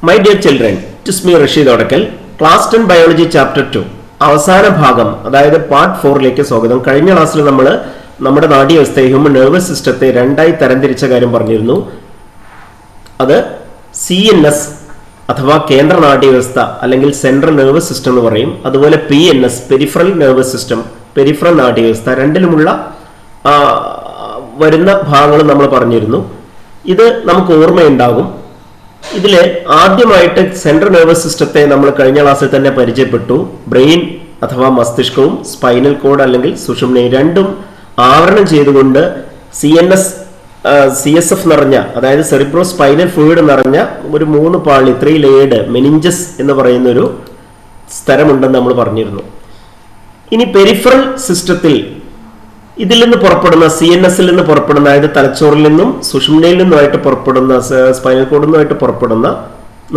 My dear children, it is me Rashid Odakal, Class 10 Biology Chapter 2. അവസാന ഭാഗം അതായത് part 4ലേക്ക് സ്വാഗതം. കഴിഞ്ഞ ക്ലാസ്സിൽ നമ്മൾ നമ്മുടെ നാഡീവ്യവസ്ഥയെ ഹ്യൂമൻ നെർവസ് സിസ്റ്റത്തെ രണ്ടായി തരംതിരിച്ച കാര്യം പറഞ്ഞിരുന്നു. അത് CNS അഥവാ കേന്ദ്ര നാഡീവ്യവസ്ഥ അല്ലെങ്കിൽ സെൻട്രൽ നെർവസ് സിസ്റ്റം എന്ന് പറയും. അതുപോലെ PNS peripheral nervous system, peripheral നാഡീവ്യവസ്ഥ, രണ്ടിലുമുള്ള വരുന്ന ഭാഗങ്ങൾ നമ്മൾ പറഞ്ഞിരുന്നു. ഇത് നമുക്ക് ഓർമ്മയുണ്ടാകും. ഇതിൽ ആദ്യമായിട്ട് സെൻട്രൽ നെർവസ് സിസ്റ്റത്തെ നമ്മൾ കഴിഞ്ഞ ക്ലാസ്സിൽ തന്നെ പരിചയപ്പെട്ടു. ബ്രെയിൻ അഥവാ മസ്തിഷ്കവും സ്പൈനൽ കോഡ് അല്ലെങ്കിൽ സുഷുമ്നയും രണ്ടും ആവരണം ചെയ്തുകൊണ്ട് CSF നിറഞ്ഞ, അതായത് സെറിബ്രോ സ്പൈനൽ ഫ്ലൂയിഡ് നിറഞ്ഞ ഒരു 3 പാളി 3 ലേയേർഡ് മെനിഞ്ചസ് എന്ന് പറയുന്ന ഒരു സ്ഥലമുണ്ടെന്ന് നമ്മൾ പറഞ്ഞിരുന്നു. ഇനി പെരിഫറൽ സിസ്റ്റത്തിൽ ഇതിൽ നിന്ന് പുറപ്പെടുന്ന CNSൽ നിന്ന് പുറപ്പെടുന്ന, അതായത് തലച്ചോറിൽ നിന്നും സുഷുമ്നയിൽ നിന്നുമായിട്ട് പുറപ്പെടുന്ന, സ്പൈനൽ കോഡിൽ നിന്നുമായിട്ട് പുറപ്പെടുന്ന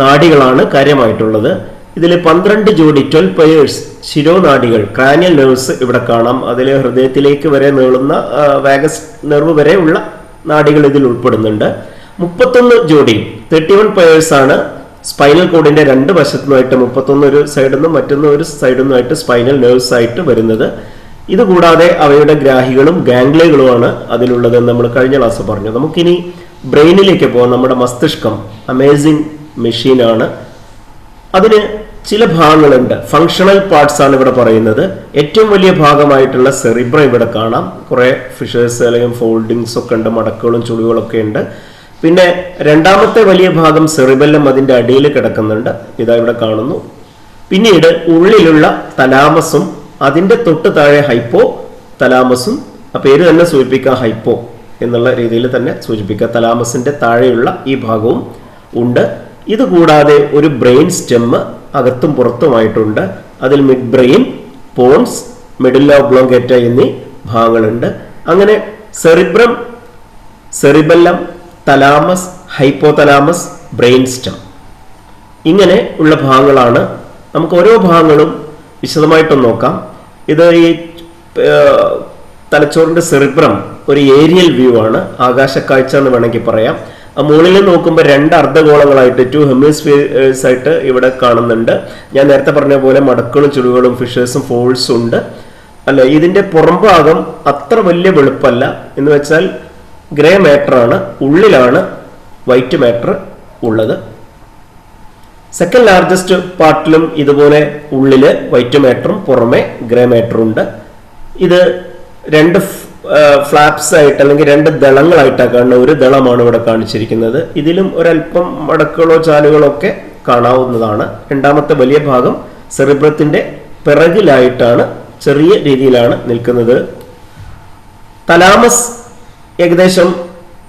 നാഡികളാണ് കാര്യമായിട്ടുള്ളത്. ഇതിൽ 12 ജോഡി 12 പെയേഴ്സ് ശിരോനാഡികൾ, ക്രാനിയൽ നെർവ്സ് ഇവിടെ കാണാം. അതിൽ ഹൃദയത്തിലേക്ക് വരെ നീളുന്ന വാഗസ് നെർവ് വരെ ഉള്ള നാഡികൾ ഇതിൽ ഉൾപ്പെടുന്നുണ്ട്. 31 ജോഡി 31 പെയേഴ്സ് ആണ് സ്പൈനൽ കോഡിന്റെ രണ്ട് വശത്തുനിന്നുമായിട്ട്, 31 ഒരു സൈഡിൽ നിന്നും മറ്റൊന്ന് ഒരു സൈഡിൽ നിന്നുമായിട്ട് സ്പൈനൽ നെർവ്സ് ആയിട്ട് വരുന്നത്. ഇതുകൂടാതെ അവയുടെ ഗ്രാഹികളും ഗാംഗ്ലിയകളുമാണ് അതിലുള്ളതെന്ന് നമ്മൾ കഴിഞ്ഞ ക്ലാസ് പറഞ്ഞു. നമുക്കിനി ബ്രെയിനിലേക്ക് പോകാം. നമ്മുടെ മസ്തിഷ്കം അമേസിംഗ് മെഷീനാണ്. അതിന് ചില ഭാഗങ്ങളുണ്ട്, ഫങ്ഷണൽ പാർട്സ് ആണ് ഇവിടെ പറയുന്നത്. ഏറ്റവും വലിയ ഭാഗമായിട്ടുള്ള സെറിബ്രം ഇവിടെ കാണാം. കുറെ ഫിഷേഴ്സ് അല്ലെങ്കിൽ ഫോൾഡിങ്സ് ഒക്കെ ഉണ്ട്, മടക്കുകളും ചുളികളൊക്കെ ഉണ്ട്. പിന്നെ രണ്ടാമത്തെ വലിയ ഭാഗം സെറിബെല്ലം അതിന്റെ അടിയിൽ കിടക്കുന്നുണ്ട്, ഇതാ ഇവിടെ കാണുന്നു. പിന്നീട് ഉള്ളിലുള്ള തലാമസും അതിന്റെ തൊട്ട് താഴെ ഹൈപ്പോ തലാമസും, ആ പേര് തന്നെ സൂചിപ്പിക്കുക, ഹൈപ്പോ എന്നുള്ള രീതിയിൽ തന്നെ സൂചിപ്പിക്കുക. തലാമസിന്റെ താഴെയുള്ള ഈ ഭാഗവും ഉണ്ട്. ഇതുകൂടാതെ ഒരു ബ്രെയിൻ സ്റ്റെം അകത്തും പുറത്തുമായിട്ടുണ്ട്. അതിൽ mid brain, pons, medulla oblongata എന്നീ ഭാഗങ്ങളുണ്ട്. അങ്ങനെ cerebrum, cerebellum, thalamus, hypo thalamus, brain stem, ഇങ്ങനെ ഉള്ള ഭാഗങ്ങളാണ്. നമുക്ക് ഓരോ ഭാഗങ്ങളും വിശദമായിട്ടൊന്ന് നോക്കാം. ഇത് ഈ തലച്ചോറിന്റെ സെറിബ്രം ഒരു ഏരിയൽ വ്യൂ ആണ്, ആകാശക്കാഴ്ച എന്ന് വേണമെങ്കിൽ പറയാം. മുകളിൽ നോക്കുമ്പോൾ 2 അർദ്ധഗോളങ്ങളായിട്ട് 2 ഹെമിസ്ഫിയേഴ്സ് ആയിട്ട് ഇവിടെ കാണുന്നുണ്ട്. ഞാൻ നേരത്തെ പറഞ്ഞ പോലെ മടക്കുകളും ചുളികളും ഫിഷേഴ്സും ഫോൾസും ഉണ്ട് അല്ലെ. ഇതിന്റെ പുറംഭാഗം അത്ര വലിയ വെളുപ്പല്ല, എന്ന് വെച്ചാൽ ഗ്രേ മാറ്റർ ആണ്. ഉള്ളിലാണ് വൈറ്റ് മാറ്റർ ഉള്ളത്. സെക്കൻഡ് ലാർജസ്റ്റ് പാർട്ടിലും ഇതുപോലെ ഉള്ളില് വൈറ്റ് മാറ്ററും പുറമെ ഗ്രേ മാറ്ററും ഉണ്ട്. ഇത് 2 ഫ്ലാപ്സ് ആയിട്ട് അല്ലെങ്കിൽ 2 ദളങ്ങളായിട്ടാണ് കാണുന്നത്. ഒരു ദളമാണ് ഇവിടെ കാണിച്ചിരിക്കുന്നത്. ഇതിലും ഒരല്പം മടക്കുകളോ ചാലുകളോ ഒക്കെ കാണാവുന്നതാണ്. രണ്ടാമത്തെ വലിയ ഭാഗം സെറിബ്രത്തിന്റെ പിറകിലായിട്ടാണ്, ചെറിയ രീതിയിലാണ് നിൽക്കുന്നത്. തലാമസ് ഏകദേശം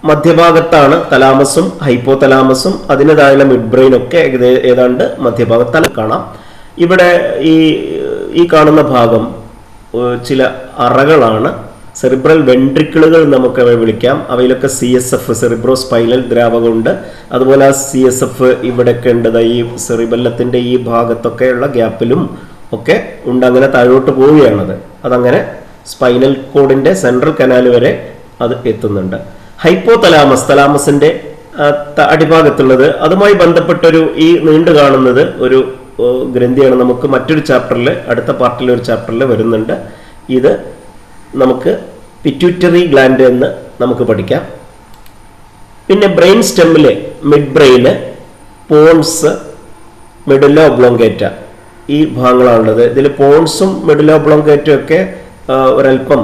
മധ്യഭാഗത്താണ്. തലാമസും ഹൈപ്പോ തലാമസും അതിൻ്റെതായുള്ള മിഡ് ബ്രെയിൻ ഒക്കെ ഏതാണ്ട് മധ്യഭാഗത്ത് കാണാം. ഇവിടെ ഈ കാണുന്ന ഭാഗം ചില അറകളാണ്, സെറിബ്രൽ വെൻട്രിക്കിളുകൾ നമുക്ക് അവയെ വിളിക്കാം. അവയിലൊക്കെ CSF സെറിബ്രോ സ്പൈനൽ ദ്രാവകമുണ്ട്. അതുപോലെ CSF ഇവിടെയൊക്കെ ഉണ്ട്, ഈ സെറിബെല്ലത്തിന്റെ ഈ ഭാഗത്തൊക്കെയുള്ള ഗ്യാപ്പിലും ഒക്കെ ഉണ്ട്. അങ്ങനെ താഴോട്ട് പോവുകയാണത്. അതങ്ങനെ സ്പൈനൽ കോഡിന്റെ സെൻട്രൽ കനാൽ വരെ അത് എത്തുന്നുണ്ട്. ഹൈപ്പോ തലാമസ്, തലാമസിന്റെ അടിഭാഗത്തുള്ളത്, അതുമായി ബന്ധപ്പെട്ടൊരു ഈ നീണ്ടു കാണുന്നത് ഒരു ഗ്രന്ഥിയാണ്. നമുക്ക് മറ്റൊരു ചാപ്റ്ററിൽ, അടുത്ത പാർട്ടിലെ ഒരു ചാപ്റ്ററിൽ വരുന്നുണ്ട്. ഇത് നമുക്ക് പിറ്റ്യൂട്ടറി ഗ്ലാൻഡ് എന്ന് നമുക്ക് പഠിക്കാം. പിന്നെ ബ്രെയിൻ സ്റ്റെമ്മില് midbrain, pons, medulla oblongata, ഈ ഭാഗങ്ങളാണുള്ളത്. ഇതിൽ പോൺസും മെഡുല്ല ഒബ്ലോങ്കേറ്റും ഒക്കെ ഒരല്പം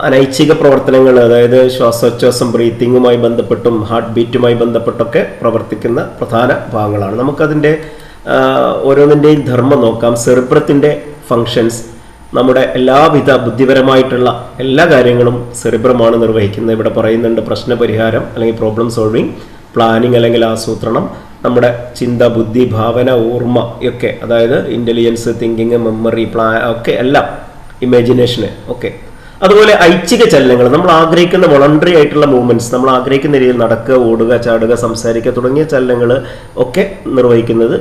അനൈച്ഛിക പ്രവർത്തനങ്ങൾ, അതായത് ശ്വാസോച്ഛ്വാസം, ബ്രീത്തിങ്ങുമായി ബന്ധപ്പെട്ടും ഹാർട്ട് ബീറ്റുമായി ബന്ധപ്പെട്ടൊക്കെ പ്രവർത്തിക്കുന്ന പ്രധാന ഭാഗങ്ങളാണ്. നമുക്കതിൻ്റെ ഓരോന്നിൻ്റെയും ധർമ്മം നോക്കാം. സെറിബ്രത്തിൻ്റെ ഫങ്ഷൻസ്, നമ്മുടെ എല്ലാവിധ ബുദ്ധിപരമായിട്ടുള്ള എല്ലാ കാര്യങ്ങളും സെറിബ്രമാണ് നിർവഹിക്കുന്നത്. ഇവിടെ പറയുന്നുണ്ട് പ്രശ്നപരിഹാരം അല്ലെങ്കിൽ പ്രോബ്ലം സോൾവിങ്, പ്ലാനിങ് അല്ലെങ്കിൽ ആസൂത്രണം, നമ്മുടെ ചിന്ത, ബുദ്ധി, ഭാവന, ഓർമ്മ ഒക്കെ, അതായത് ഇന്റലിജൻസ്, തിങ്കിങ്, മെമ്മറി, ഒക്കെ എല്ലാം, ഇമാജിനേഷന് ഒക്കെ. അതുപോലെ ഐച്ഛിക ചലനങ്ങൾ, നമ്മൾ ആഗ്രഹിക്കുന്ന വോളണ്ടറി ആയിട്ടുള്ള മൂവ്മെന്റ്സ്, നമ്മൾ ആഗ്രഹിക്കുന്ന രീതിയിൽ നടക്കുക, ഓടുക, ചാടുക, സംസാരിക്കുക തുടങ്ങിയ ചലനങ്ങൾ ഒക്കെ നിർവഹിക്കുന്നത്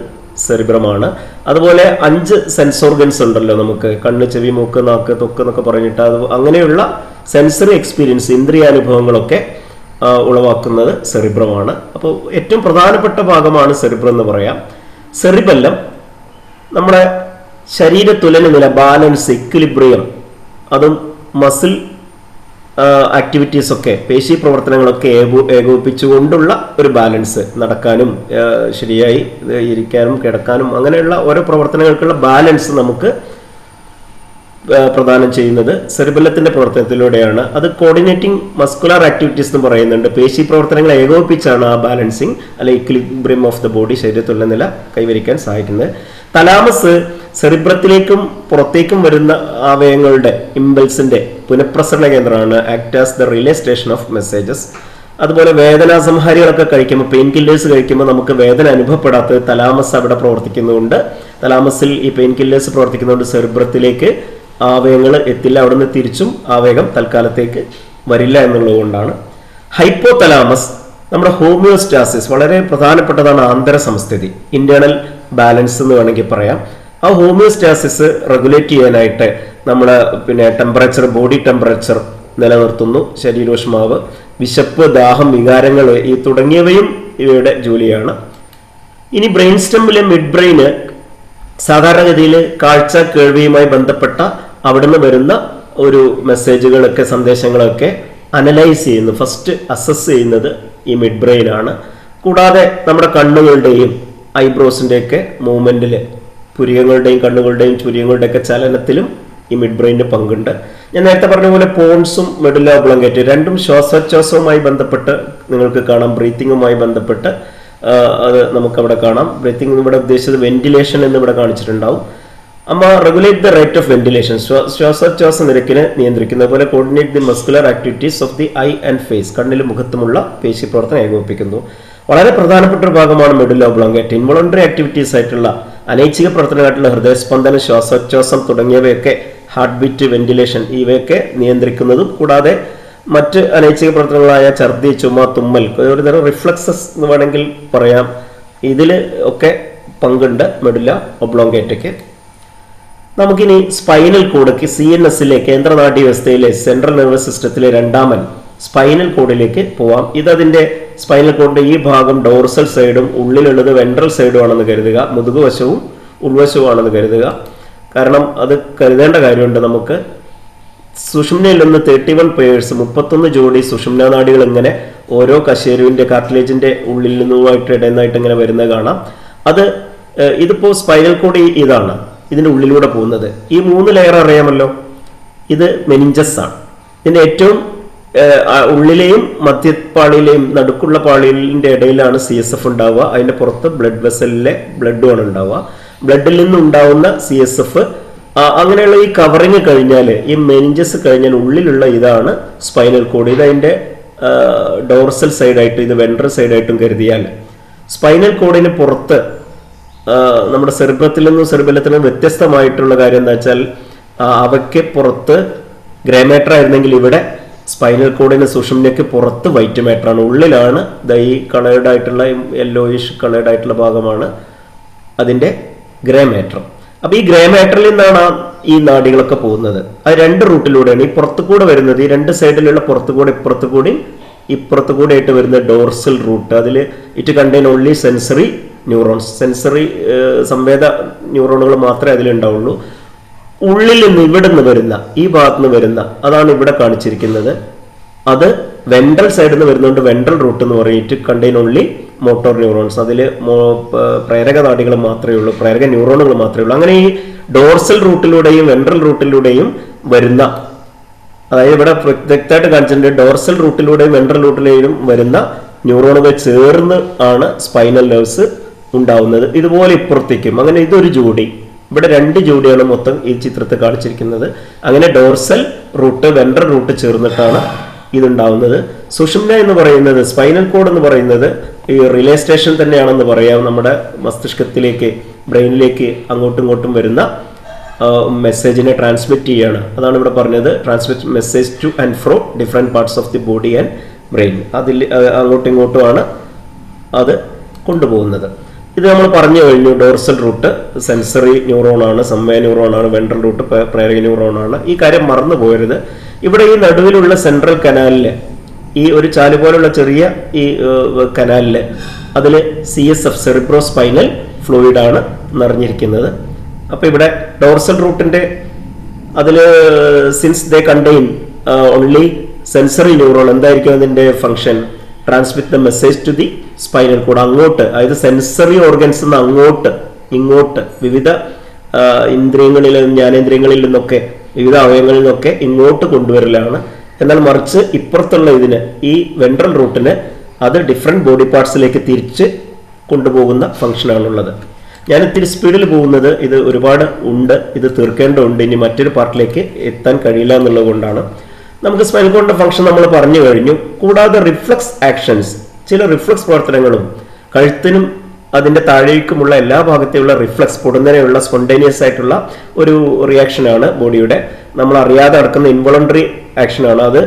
സെറിബ്രമാണ്. അതുപോലെ 5 സെൻസ് ഓർഗൻസ് ഉണ്ടല്ലോ നമുക്ക്, കണ്ണ്, ചെവി, മൂക്ക്, നാക്ക്, ത്വക്ക് എന്നൊക്കെ പറഞ്ഞിട്ട്, അത് അങ്ങനെയുള്ള സെൻസറി എക്സ്പീരിയൻസ്, ഇന്ദ്രിയാനുഭവങ്ങളൊക്കെ ഉളവാക്കുന്നത് സെറിബ്രമാണ്. അപ്പോൾ ഏറ്റവും പ്രധാനപ്പെട്ട ഭാഗമാണ് സെറിബ്രം എന്ന് പറയാം. സെറിബെല്ലം നമ്മുടെ ശരീരത്തുലന നില, ബാലൻസ്, ഇക്വിലിബ്രിയം, അതും മസിൽ ആക്ടിവിറ്റീസ് ഒക്കെ, പേശി പ്രവർത്തനങ്ങളൊക്കെ ഏകോപിപ്പിച്ചുകൊണ്ടുള്ള ഒരു ബാലൻസ്, നടക്കാനും ശരിയായി ഇരിക്കാനും കിടക്കാനും അങ്ങനെയുള്ള ഓരോ പ്രവർത്തനങ്ങൾക്കുള്ള ബാലൻസ് നമുക്ക് പ്രദാനം ചെയ്യുന്നത് സെറിബെല്ലത്തിന്റെ പ്രവർത്തനത്തിലൂടെയാണ്. അത് കോർഡിനേറ്റിംഗ് മസ്കുലർ ആക്ടിവിറ്റീസ് എന്ന് പറയുന്നുണ്ട്. പേശി പ്രവർത്തനങ്ങൾ ഏകോപിപ്പിച്ചാണ് ആ ബാലൻസിങ് അല്ലെ ഇക്വിലിബ്രിയം ഓഫ് ദ ബോഡി, ശരീരത്തുള്ള നില കൈവരിക്കാൻ സഹായിക്കുന്നത്. തലാമസ് സെറിബ്രത്തിലേക്കും പുറത്തേക്കും വരുന്ന അവയവങ്ങളുടെ ഇമ്പൾസിന്റെ പുനഃപ്രസരണ കേന്ദ്രമാണ്. Act as the relay station of messages. അതുപോലെ വേദനാസംഹാരികളൊക്കെ കഴിക്കുമ്പോൾ, പെയിൻ കില്ലേഴ്സ് കഴിക്കുമ്പോൾ നമുക്ക് വേദന അനുഭവപ്പെടാത്തത് തലാമസ് അവിടെ പ്രവർത്തിക്കുന്നുണ്ട്. തലാമസിൽ ഈ പെയിൻ കില്ലേഴ്സ് പ്രവർത്തിക്കുന്നതുകൊണ്ട് സെറിബ്രത്തിലേക്ക് ആവേഗങ്ങൾ എത്തില്ല, അവിടുന്ന് തിരിച്ചും ആവേഗം തൽക്കാലത്തേക്ക് വരില്ല എന്നുള്ളത് കൊണ്ടാണ്. ഹൈപ്പോ തലാമസ് നമ്മുടെ ഹോമിയോസ്റ്റാസിസ്, വളരെ പ്രധാനപ്പെട്ടതാണ് ആന്തര സംസ്ഥിതി, ഇന്റേണൽ ബാലൻസ് എന്ന് വേണമെങ്കിൽ പറയാം. ആ ഹോമിയോസ്റ്റാസിസ് റെഗുലേറ്റ് ചെയ്യാനായിട്ട് നമ്മൾ ടെമ്പറേച്ചർ, ബോഡി ടെമ്പറേച്ചർ നിലനിർത്തുന്നു. ശരീരോഷ്മാവ്, വിശപ്പ്, ദാഹം, വികാരങ്ങൾ ഈ തുടങ്ങിയവയും ഇവയുടെ ജോലിയാണ്. ഇനി ബ്രെയിൻ സ്റ്റെമ്മിലെ മിഡ് ബ്രെയിന് സാധാരണഗതിയിൽ കാഴ്ച, കേൾവിയുമായി ബന്ധപ്പെട്ട അവിടുന്ന് വരുന്ന ഒരു മെസ്സേജുകളൊക്കെ, സന്ദേശങ്ങളൊക്കെ അനലൈസ് ചെയ്യുന്നു, ഫസ്റ്റ് അസസ് ചെയ്യുന്നത് ഈ മിഡ് ബ്രെയിൻ ആണ്. കൂടാതെ നമ്മുടെ കണ്ണുകളുടെയും ഐബ്രോസിൻ്റെയൊക്കെ മൂവ്മെന്റിൽ, പുരികങ്ങളുടെയും കണ്ണുകളുടെയും ചുരിയങ്ങളുടെയൊക്കെ ചലനത്തിലും ഈ മിഡ് ബ്രെയിനിന് പങ്കുണ്ട്. ഞാൻ നേരത്തെ പറഞ്ഞ പോലെ പോൺസും മെഡുല്ല ഒബ്ലോങ്കേറ്റ രണ്ടും ശ്വാസോച്ഛ്വാസവുമായി ബന്ധപ്പെട്ട് നിങ്ങൾക്ക് കാണാം, ബ്രീത്തിങ്ങുമായി ബന്ധപ്പെട്ട് അത് നമുക്കവിടെ കാണാം. ബ്രീത്തിങ് ഇവിടെ ഉദ്ദേശിച്ചത് വെന്റിലേഷൻ എന്ന് ഇവിടെ കാണിച്ചിട്ടുണ്ടാവും. Regulate the rate of ventilation, ശ്വാസോച്ഛ്വാസ നിരക്കിനെ നിയന്ത്രിക്കുന്ന പോലെ coordinate the muscular activities of the eye and face, കണ്ണിലും മുഖത്തുമുള്ള പേശി പ്രവർത്തനം ഏകോപിപ്പിക്കുന്നു. വളരെ പ്രധാനപ്പെട്ട ഒരു ഭാഗമാണ് മെഡുല്ല ഒബ്ലോങ്കേറ്റ. ഇൻവോളണ്ടറി ആക്ടിവിറ്റീസ് ആയിട്ടുള്ള അനൈച്ഛിക പ്രവർത്തനമായിട്ടുള്ള ഹൃദയസ്പന്ദനം, ശ്വാസോച്ഛ്വാസം തുടങ്ങിയവയൊക്കെ, ഹാർട്ട് ബീറ്റ്, വെന്റിലേഷൻ ഇവയൊക്കെ നിയന്ത്രിക്കുന്നതും, കൂടാതെ മറ്റ് അനൈച്ഛിക പ്രവർത്തനങ്ങളായ ഛർദി, ചുമ, തുമ്മൽ, ഒരുതരം റിഫ്ലക്സസ് എന്ന് വേണമെങ്കിൽ പറയാം, ഇതിൽ ഒക്കെ പങ്കുണ്ട് മെഡുല്ല ഒബ്ലോങ്കേറ്റയ്ക്ക്. നമുക്കിനി സ്പൈനൽ കോഡ്, CNS-ലെ, കേന്ദ്ര നാഡീവ്യവസ്ഥയിലെ, സെൻട്രൽ നെർവസ് സിസ്റ്റത്തിലെ രണ്ടാമൻ സ്പൈനൽ കോഡിലേക്ക് പോവാം. ഇതതിന്റെ സ്പൈനൽ കോഡിന്റെ ഈ ഭാഗം ഡോർസൽ സൈഡും ഉള്ളിലുള്ളത് വെൻട്രൽ സൈഡും ആണെന്ന് കരുതുക, മുതുകുവശവും ഉൾവശവുമാണെന്ന് കരുതുക. കാരണം അത് കരുതേണ്ട കാര്യമുണ്ട്. നമുക്ക് സുഷുമ്നയിൽ നിന്ന് 31 പേഴ്സ്, 31 ജോഡി സുഷുമ്ന നാഡികൾ ഇങ്ങനെ ഓരോ കശേരുവിന്റെ, കാർട്ടിലേജിന്റെ ഉള്ളിൽ നിന്നുമായിട്ട് ഇടന്നായിട്ട് ഇങ്ങനെ വരുന്നത് കാണാം. അത് ഇതിപ്പോ സ്പൈനൽ കോഡ് ഇതാണ്, ഇതിന്റെ ഉള്ളിലൂടെ പോകുന്നത്. ഈ 3 ലെയർ അറിയാമല്ലോ, ഇത് മെനിഞ്ചസ് ആണ്. ഇതിന്റെ ഏറ്റവും ഉള്ളിലെയും മധ്യപാളിയിലെയും നടുക്കുള്ള പാളിയിലിന്റെ ഇടയിലാണ് CSF ഉണ്ടാവുക. അതിന്റെ പുറത്ത് ബ്ലഡ് വെസലിലെ ബ്ലഡുമാണ് ഉണ്ടാവുക. ബ്ലഡിൽ നിന്നുണ്ടാവുന്ന CSF, അങ്ങനെയുള്ള ഈ കവറിങ് കഴിഞ്ഞാൽ, ഈ മെനിഞ്ചസ് കഴിഞ്ഞാൽ ഉള്ളിലുള്ള ഇതാണ് സ്പൈനൽ കോഡ്. ഇത് അതിന്റെ ഡോർസൽ സൈഡായിട്ട്, ഇത് വെൻട്രൽ സൈഡായിട്ടും കരുതിയാൽ, സ്പൈനൽ കോഡിന് പുറത്ത് നമ്മുടെ സെറിബ്രത്തിൽ നിന്നും സെറിബെല്ലത്തിൽ നിന്നും വ്യത്യസ്തമായിട്ടുള്ള കാര്യം എന്താ വെച്ചാൽ, അവയ്ക്ക് പുറത്ത് ഗ്രേ മാറ്റർ ആയിരുന്നെങ്കിൽ ഇവിടെ സ്പൈനൽ കോഡിന് സുഷുമ്നയ്ക്ക് പുറത്ത് വൈറ്റ് മാറ്റർ ആണ്. ഉള്ളിലാണ് ഈ കളേർഡ് ആയിട്ടുള്ള, യെല്ലോയിഷ് കളേർഡ് ആയിട്ടുള്ള ഭാഗമാണ് അതിന്റെ ഗ്രേ മാറ്റർ. അപ്പൊ ഈ ഗ്രേ മാറ്ററിൽ നിന്നാണ് ഈ നാഡികളൊക്കെ പോകുന്നത്. അത് 2 റൂട്ടിലൂടെയാണ് ഈ പുറത്തുകൂടെ വരുന്നത്. ഈ 2 സൈഡിലുള്ള പുറത്തുകൂടെ ഇപ്പുറത്തുകൂടെ ആയിട്ട് വരുന്ന ഡോർസൽ റൂട്ട്. അതിൽ it contain only sensory neurons, sensory സംവേദ ന്യൂറോണുകൾ മാത്രമേ അതിലുണ്ടാവുള്ളൂ. ഉള്ളിൽ നിന്ന് ഇവിടെ നിന്ന് വരുന്ന, ഈ ഭാഗത്ത് നിന്ന് വരുന്ന, അതാണ് ഇവിടെ കാണിച്ചിരിക്കുന്നത്. അത് വെൻട്രൽ സൈഡിൽ നിന്ന് വരുന്നതുകൊണ്ട് വെൻട്രൽ റൂട്ട് എന്ന് പറഞ്ഞിട്ട് കണ്ടെയ്ൻ ഓൺലി മോട്ടോർ ന്യൂറോൺസ്. അതിൽ പ്രേരക നാഡികൾ മാത്രമേ ഉള്ളൂ, പ്രേരക ന്യൂറോണുകൾ മാത്രമേ ഉള്ളൂ. അങ്ങനെ ഈ ഡോർസൽ റൂട്ടിലൂടെയും വെൻട്രൽ റൂട്ടിലൂടെയും വരുന്ന, അതായത് ഇവിടെ വ്യക്തമായിട്ട് കാണിച്ചിട്ടുണ്ട്, ഡോർസൽ റൂട്ടിലൂടെയും വെൻട്രൽ റൂട്ടിലൂടെയും വരുന്ന ന്യൂറോണുകൾ ചേർന്ന് ആണ് സ്പൈനൽ നെർവ്സ് ഉണ്ടാവുന്നത്. ഇതുപോലെ ഇപ്പുറത്തേക്കും. അങ്ങനെ ഇതൊരു ജോഡി, ഇവിടെ 2 ജോഡിയാണ് മൊത്തം ഈ ചിത്രത്തിൽ കാണിച്ചിരിക്കുന്നത്. അങ്ങനെ ഡോർസൽ റൂട്ട്, വെൻട്രൽ റൂട്ട് ചേർന്നിട്ടാണ് ഇതുണ്ടാവുന്നത്. സുഷുമ്ന എന്ന് പറയുന്നത്, സ്പൈനൽ കോഡ് എന്ന് പറയുന്നത് ഈ റിലേ സ്റ്റേഷൻ തന്നെയാണെന്ന് പറയാം. നമ്മുടെ മസ്തിഷ്കത്തിലേക്ക്, ബ്രെയിനിലേക്ക് അങ്ങോട്ടും ഇങ്ങോട്ടും വരുന്ന മെസ്സേജിനെ ട്രാൻസ്മിറ്റ് ചെയ്യാണ്. അതാണ് ഇവിടെ പറഞ്ഞത്, transmit message two and fro different parts of the body and brain. അതിൽ അങ്ങോട്ടും ഇങ്ങോട്ടുമാണ് അത് കൊണ്ടുപോകുന്നത്. ഇത് നമ്മൾ പറഞ്ഞു കഴിഞ്ഞു. ഡോർസൽ റൂട്ട് സെൻസറി ന്യൂറോൺ ആണ്, സംവേദ ന്യൂറോൺ ആണ്, വെൻട്രൽ റൂട്ട് പ്രേരക ന്യൂറോൺ ആണ്. ഈ കാര്യം മറന്നു പോകരുത്. ഇവിടെ ഈ നടുവിലുള്ള സെൻട്രൽ കനാലില് ഈ ഒരു ചാല് പോലുള്ള ചെറിയ ഈ കനാലില് അതിൽ CSF സെറിബ്രോ സ്പൈനൽ ഫ്ലൂയിഡ് ആണ് നിറഞ്ഞിരിക്കുന്നത്. അപ്പൊ ഇവിടെ ഡോർസൽ റൂട്ടിന്റെ അതിൽ since they contain only sensory neuron, എന്തായിരിക്കും അതിന്റെ function? Transmit the message to the spinal cord, അങ്ങോട്ട്, അതായത് സെൻസറി ഓർഗൻസ് നിന്ന് അങ്ങോട്ട് ഇങ്ങോട്ട് വിവിധ ഇന്ദ്രിയങ്ങളിൽ, ജ്ഞാനേന്ദ്രിയങ്ങളിൽ നിന്നൊക്കെ, വിവിധ അവയവങ്ങളിൽ നിന്നൊക്കെ ഇങ്ങോട്ട് കൊണ്ടുവരലാണ്. എന്നാൽ മറിച്ച് ഇപ്പുറത്തുള്ള ഇതിന്, ഈ വെൻട്രൽ റൂട്ടിന്, അത് ഡിഫറെന്റ് ബോഡി പാർട്സിലേക്ക് തിരിച്ച് കൊണ്ടുപോകുന്ന ഫംഗ്ഷനാണുള്ളത്. ഞാൻ ഇത്തിരി സ്പീഡിൽ പോകുന്നത് ഇത് ഒരുപാട് ഉണ്ട്, ഇത് തീർക്കേണ്ടതുണ്ട്, ഇനി മറ്റൊരു പാർട്ടിലേക്ക് എത്താൻ കഴിയില്ല എന്നുള്ളത് കൊണ്ടാണ്. നമുക്ക് സ്പൈനൽ കോഡിന്റെ ഫംഗ്ഷൻ നമ്മൾ പറഞ്ഞു കഴിഞ്ഞു. കൂടാതെ റിഫ്ലക്സ് ആക്ഷൻസ്, ചില റിഫ്ലക്സ് പ്രവർത്തനങ്ങളും കഴുത്തിനും അതിന്റെ താഴേക്കുമുള്ള എല്ലാ ഭാഗത്തെയുള്ള റിഫ്ലക്സ്, പൊടുന്നനെയുള്ള സ്പോണ്ടേനിയസ് ആയിട്ടുള്ള ഒരു റിയാക്ഷനാണ് ബോഡിയുടെ, നമ്മൾ അറിയാതെ നടക്കുന്ന ഇൻവോളണ്ടറി ആക്ഷനാണ് അത്.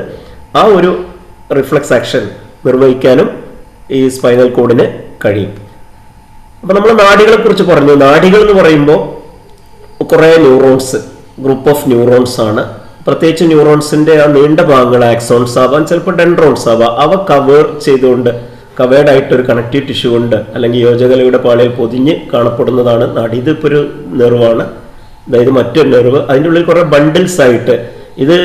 ആ ഒരു റിഫ്ലക്സ് ആക്ഷൻ നിർവഹിക്കാനും ഈ സ്പൈനൽ കോഡിന് കഴിയും. അപ്പൊ നമ്മൾ നാഡികളെ കുറിച്ച് പറഞ്ഞു. നാഡികൾ എന്ന് പറയുമ്പോൾ കുറെ ന്യൂറോൺസ്, ഗ്രൂപ്പ് ഓഫ് ന്യൂറോൺസ് ആണ്. പ്രത്യേകിച്ച് ന്യൂറോൺസിന്റെ ആ നീണ്ട ഭാഗങ്ങൾ ആക്സോൺസ് ആവാം, ചിലപ്പോൾ ഡെൻഡ്രോൺസ് ആവാം. അവ കവേർ ചെയ്തുകൊണ്ട്, കവേർഡ് ആയിട്ട് ഒരു കണക്റ്റീവ് ടിഷ്യൂ കൊണ്ട് അല്ലെങ്കിൽ യോജകലയുടെ പാളയിൽ പൊതിഞ്ഞ് കാണപ്പെടുന്നതാണ് നാഡി. ഇതിപ്പോൾ ഒരു നെർവാണ്, അതായത് മറ്റൊരു നെർവ്. അതിൻ്റെ ഉള്ളിൽ കുറെ ബണ്ടിൽസ് ആയിട്ട്, ഇത്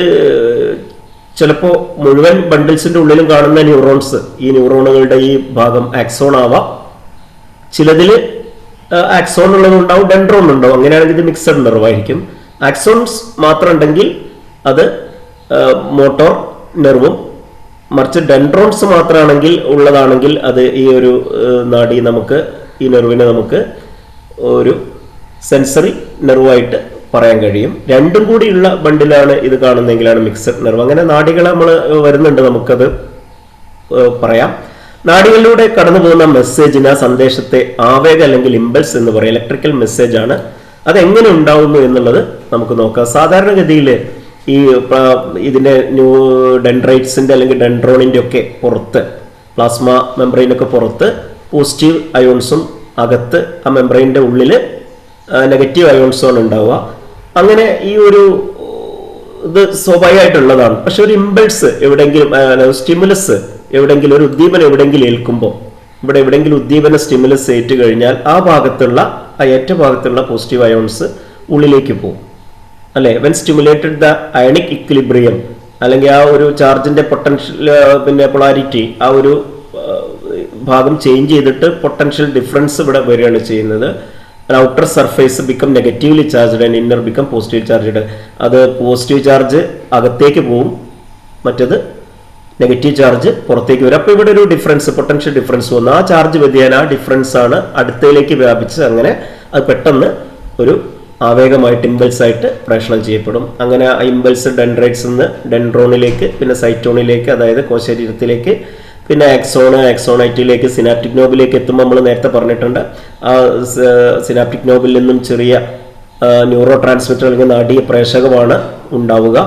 ചിലപ്പോൾ മുഴുവൻ ബണ്ടിൽസിന്റെ ഉള്ളിലും കാണുന്ന ന്യൂറോൺസ്, ഈ ന്യൂറോണുകളുടെ ഈ ഭാഗം ആക്സോൺ ആവാം, ചിലതിൽ ആക്സോൺ ഉള്ളതുണ്ടാവും, ഡെൻഡ്രോൺ ഉണ്ടാവും. അങ്ങനെയാണെങ്കിൽ ഇത് മിക്സഡ് നെർവായിരിക്കും. ആക്സോൺസ് മാത്രം ഉണ്ടെങ്കിൽ അത് മോട്ടോർ നെർവും, മറിച്ച് ഡെൻഡ്രോൺസ് മാത്രമാണെങ്കിൽ ഉള്ളതാണെങ്കിൽ അത് ഈ ഒരു നാഡി നമുക്ക്, ഈ നെർവിനെ നമുക്ക് ഒരു സെൻസറി നെർവായിട്ട് പറയാൻ കഴിയും. രണ്ടും കൂടിയുള്ള ബണ്ടിലാണ് ഇത് കാണുന്നതെങ്കിലാണ് മിക്സഡ് നെർവ്. അങ്ങനെ നാഡികൾ നമ്മൾ വരുന്നുണ്ട്, നമുക്കത് പറയാം. നാഡികളിലൂടെ കടന്നു പോകുന്ന മെസ്സേജിന്, ആ സന്ദേശത്തെ ആവേഗ അല്ലെങ്കിൽ ഇമ്പൾസ് എന്ന് പറയും. ഇലക്ട്രിക്കൽ മെസ്സേജ് ആണ്. അതെങ്ങനെ ഉണ്ടാവുന്നു എന്നുള്ളത് നമുക്ക് നോക്കാം. സാധാരണഗതിയിൽ ഈ ഇതിന്റെ ഡെൻഡ്രൈറ്റ്സിന്റെ അല്ലെങ്കിൽ ഡെൻഡ്രോണിന്റെ ഒക്കെ പുറത്ത്, പ്ലാസ്മ മെംബ്രെയിനൊക്കെ പുറത്ത് പോസിറ്റീവ് അയോൺസും അകത്ത് ആ മെംബ്രെയിനിന്റെ ഉള്ളിൽ നെഗറ്റീവ് അയോൺസുമാണ് ഉണ്ടാവുക. അങ്ങനെ ഈ ഒരു ഇത് സ്വാഭാവികമായിട്ടുള്ളതാണ്. പക്ഷെ ഒരു ഇമ്പൾസ് എവിടെയെങ്കിലും, സ്റ്റിമുലസ് എവിടെയെങ്കിലും, ഒരു ഉദ്ദീപനം എവിടെയെങ്കിലും ഏൽക്കുമ്പോൾ, ഇവിടെ എവിടെയെങ്കിലും ഉദ്ദീപന സ്റ്റിമുലസ് ഏറ്റു കഴിഞ്ഞാൽ ആ ഭാഗത്തുള്ള, ആ ഏറ്റ ഭാഗത്തുള്ള പോസിറ്റീവ് അയോൺസ് ഉള്ളിലേക്ക് പോകും, അല്ലെ? When stimulated the ionic equilibrium, അല്ലെങ്കിൽ ആ ഒരു ചാർജിന്റെ പൊട്ടൻഷ്യൽ, പിന്നെ പൊളാരിറ്റി, ആ ഒരു ഭാഗം ചേഞ്ച് ചെയ്തിട്ട് പൊട്ടൻഷ്യൽ ഡിഫറൻസ് ഇവിടെ വരികയാണ് ചെയ്യുന്നത്. Outer surface become negatively charged and inner become positive charged. അത് പോസിറ്റീവ് ചാർജ് അകത്തേക്ക് പോവും, മറ്റത് നെഗറ്റീവ് ചാർജ് പുറത്തേക്ക് വരും. അപ്പോൾ ഇവിടെ ഒരു ഡിഫറൻസ്, പൊട്ടൻഷ്യൽ ഡിഫറൻസ് വന്നു. ആ ചാർജ് വ്യതിയാനം, ആ ഡിഫറൻസ് ആണ് അടുത്തേക്ക് വ്യാപിച്ച് അങ്ങനെ അത് പെട്ടെന്ന് ഒരു ആവേഗമായിട്ട്, ഇമ്പൾസ് ആയിട്ട് പ്രേഷണം ചെയ്യപ്പെടും. അങ്ങനെ ആ ഇമ്പൾസ് ഡെൻഡ്രൈറ്റ്സ് നിന്ന് ഡെൻഡ്രോണിലേക്ക്, പിന്നെ സൈറ്റോണിലേക്ക്, അതായത് കോശരീരത്തിലേക്ക്, പിന്നെ ആക്സോണൈറ്റിലേക്ക്, സിനാപ്റ്റിക് നോബിലേക്ക് എത്തുമ്പോൾ നമ്മൾ നേരത്തെ പറഞ്ഞിട്ടുണ്ട്, ആ സിനാപ്റ്റിക് നോബിൽ നിന്നും ചെറിയ ന്യൂറോ ട്രാൻസ്മിറ്റർ അല്ലെങ്കിൽ നാഡീയ പ്രേഷകമാണ് ഉണ്ടാവുക.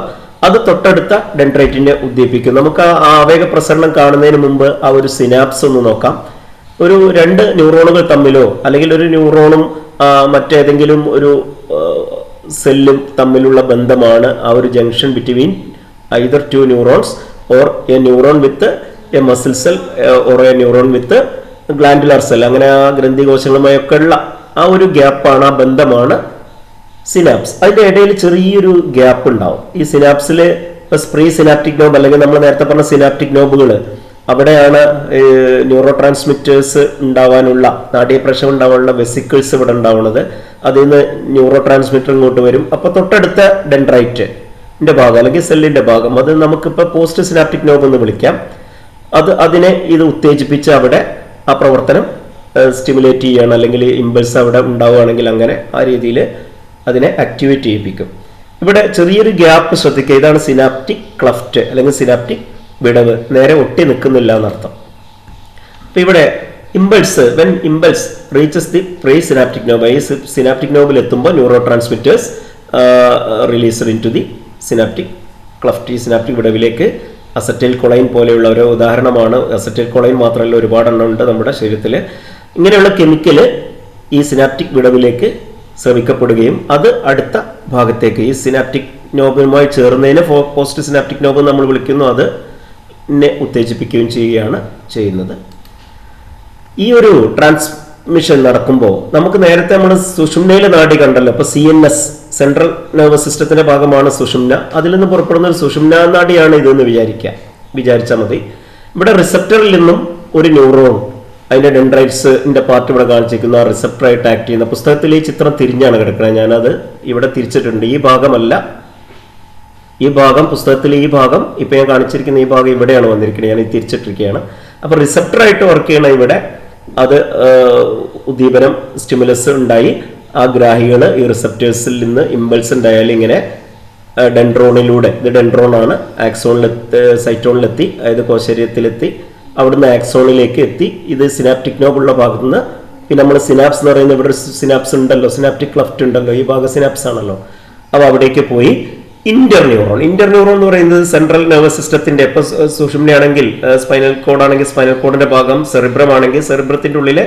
അത് തൊട്ടടുത്ത ഡെൻഡ്രൈറ്റിനെ ഉദ്ദീപിക്കും. നമുക്ക് ആ ആവേഗ പ്രസരണം കാണുന്നതിന് മുമ്പ് ആ ഒരു സിനാപ്സ് ഒന്ന് നോക്കാം. ഒരു രണ്ട് ന്യൂറോണുകൾ തമ്മിലോ അല്ലെങ്കിൽ ഒരു ന്യൂറോണും മറ്റേതെങ്കിലും ഒരു സെല്ലും തമ്മിലുള്ള ബന്ധമാണ് ആ ഒരു junction between either two neurons or a neuron with a muscle cell or a neuron with glandular cell. അങ്ങനെ ആ ഗ്രന്ഥികോശങ്ങളുമായൊക്കെ ഉള്ള ആ ഒരു ഗ്യാപ്പാണ്, ആ ബന്ധമാണ് സിനാപ്സ്. അതിന്റെ ഇടയിൽ ചെറിയൊരു ഗ്യാപ്പ് ഉണ്ടാവും. ഈ സിനാപ്സില് പ്രീ സിനാപ്റ്റിക് നോബ് അല്ലെങ്കിൽ നമ്മൾ നേരത്തെ പറഞ്ഞ സിനാപ്റ്റിക് നോബുകൾ, അവിടെയാണ് ന്യൂറോ ട്രാൻസ്മിറ്റേഴ്സ് ഉണ്ടാവാനുള്ള, നാഡീയപ്രേഷണം ഉണ്ടാവാനുള്ള വെസിക്കിൾസ് ഇവിടെ ഉണ്ടാവുന്നത്. അതിൽ നിന്ന് ന്യൂറോ ട്രാൻസ്മിറ്റർ ഇങ്ങോട്ട് വരും. അപ്പൊ തൊട്ടടുത്ത ഡെൻഡ്രൈറ്റിന്റെ ഭാഗം അല്ലെങ്കിൽ സെല്ലിന്റെ ഭാഗം, അത് നമുക്കിപ്പോൾ പോസ്റ്റ് സിനാപ്റ്റിക് നോബ് എന്ന് വിളിക്കാം. അതിനെ ഇത് ഉത്തേജിപ്പിച്ച് അവിടെ ആ പ്രവർത്തനം സ്റ്റിമുലേറ്റ് ചെയ്യണം, അല്ലെങ്കിൽ ഇമ്പൾസ് അവിടെ ഉണ്ടാവുകയാണെങ്കിൽ അങ്ങനെ ആ രീതിയിൽ അതിനെ ആക്ടിവേറ്റ് ചെയ്യിപ്പിക്കും. ഇവിടെ ചെറിയൊരു ഗ്യാപ്പ് ശ്രദ്ധിക്കുക. ഇതാണ് സിനാപ്റ്റിക് ക്ലഫ്റ്റ് അല്ലെങ്കിൽ സിനാപ്റ്റിക് വിടവ്. നേരെ ഒട്ടി നിൽക്കുന്നില്ല എന്നർത്ഥം. അപ്പൊ ഇവിടെ impulse, when impulse reaches the pre synaptic knob, ഈ സിനാപ്റ്റിക് നോബിൽ എത്തുമ്പോൾ neuro transmitters released into the synaptic cleft. ഈ സിനാപ്റ്റിക് വിടവിലേക്ക് അസറ്റൈൽ കൊളൈൻ പോലെയുള്ള ഒരു ഉദാഹരണമാണ്. അസറ്റൈൽ കൊളൈൻ മാത്രമല്ല, ഒരുപാടെണ്ണം ഉണ്ട് നമ്മുടെ ശരീരത്തിൽ. ഇങ്ങനെയുള്ള കെമിക്കല് ഈ സിനാപ്റ്റിക് വിടവിലേക്ക് സ്രവിക്കപ്പെടുകയും അത് അടുത്ത ഭാഗത്തേക്ക്, ഈ സിനാപ്റ്റിക് നോബുമായി ചേർന്നതിന് പോസ്റ്റ് സിനാപ്റ്റിക് നോബ് നമ്മൾ വിളിക്കുന്നു, അത് നെ ഉത്തേജിപ്പിക്കുകയും ചെയ്യുകയാണ് ചെയ്യുന്നത്. ഈ ഒരു ട്രാൻസ്മിഷൻ നടക്കുമ്പോൾ നമുക്ക് നേരത്തെ നമ്മൾ സുഷുമ്നയിലെ നാഡി കണ്ടല്ലോ. അപ്പൊ CNS, സെൻട്രൽ നെർവസ് സിസ്റ്റത്തിന്റെ ഭാഗമാണ് സുഷുമ്ന. അതിൽ നിന്ന് പുറപ്പെടുന്ന ഒരു സുഷുമ്ന നാഡിയാണ് ഇതെന്ന് വിചാരിച്ചാൽ മതി. ഇവിടെ റിസപ്റ്ററിൽ നിന്നും ഒരു ന്യൂറോൺ, അതിന്റെ ഡെൻഡ്രൈറ്റ്സിന്റെ പാർട്ട് ഇവിടെ കാണിച്ചിരിക്കുന്ന ആ റിസപ്റ്ററായിട്ട് ആക്ട് ചെയ്യുന്ന, പുസ്തകത്തിൽ ഈ ചിത്രം തിരിഞ്ഞാണ് കിടക്കുന്നത്, ഞാനത് ഇവിടെ തിരിച്ചിട്ടുണ്ട്. ഈ ഭാഗമല്ല, ഈ ഭാഗം പുസ്തകത്തിൽ ഈ ഭാഗം ഇപ്പൊ ഞാൻ കാണിച്ചിരിക്കുന്ന ഈ ഭാഗം ഇവിടെയാണ് വന്നിരിക്കുന്നത്, ഞാൻ ഈ തിരിച്ചിട്ടിരിക്കുകയാണ്. അപ്പൊ റിസപ്റ്ററായിട്ട് വർക്ക് ചെയ്യണ ഇവിടെ അത് ഉദ്ദീപനം സ്റ്റിമുലസ് ഉണ്ടായി ആ ഗ്രാഹികൾ ഈ റിസപ്റ്റേഴ്സിൽ നിന്ന് ഇമ്പൾസ് ഉണ്ടായാലും ഇങ്ങനെ ഡെൻഡ്രോണിലൂടെ, ഇത് ഡെൻഡ്രോൺ ആണ്, സൈറ്റോണിലെത്തി, അതായത് കോശരീരത്തിലെത്തി, അവിടുന്ന് ആക്സോണിലേക്ക് എത്തി. ഇത് സിനാപ്റ്റിക് നോബുള്ള ഭാഗത്ത് നിന്ന്, പിന്നെ നമ്മൾ സിനാപ്സ് എന്ന് പറയുന്നത് ഇവിടെ ഒരു സിനാപ്സ് ഉണ്ടല്ലോ, സിനാപ്റ്റിക് ക്ലഫ്റ്റ് ഉണ്ടല്ലോ, ഈ ഭാഗം സിനാപ്സ് ആണല്ലോ. അപ്പോൾ അവിടേക്ക് പോയി ഇന്റർന്യൂറോൺ എന്ന് പറയുന്നത് സെൻട്രൽ നെർവസ് സിസ്റ്റത്തിന്റെ, ഇപ്പൊ സുഷുമ്നയാണെങ്കിൽ സ്പൈനൽ കോഡ് ആണെങ്കിൽ സ്പൈനൽ കോഡിന്റെ ഭാഗം, സെറിബ്രം ആണെങ്കിൽ സെറിബ്രത്തിന്റെ ഉള്ളിലെ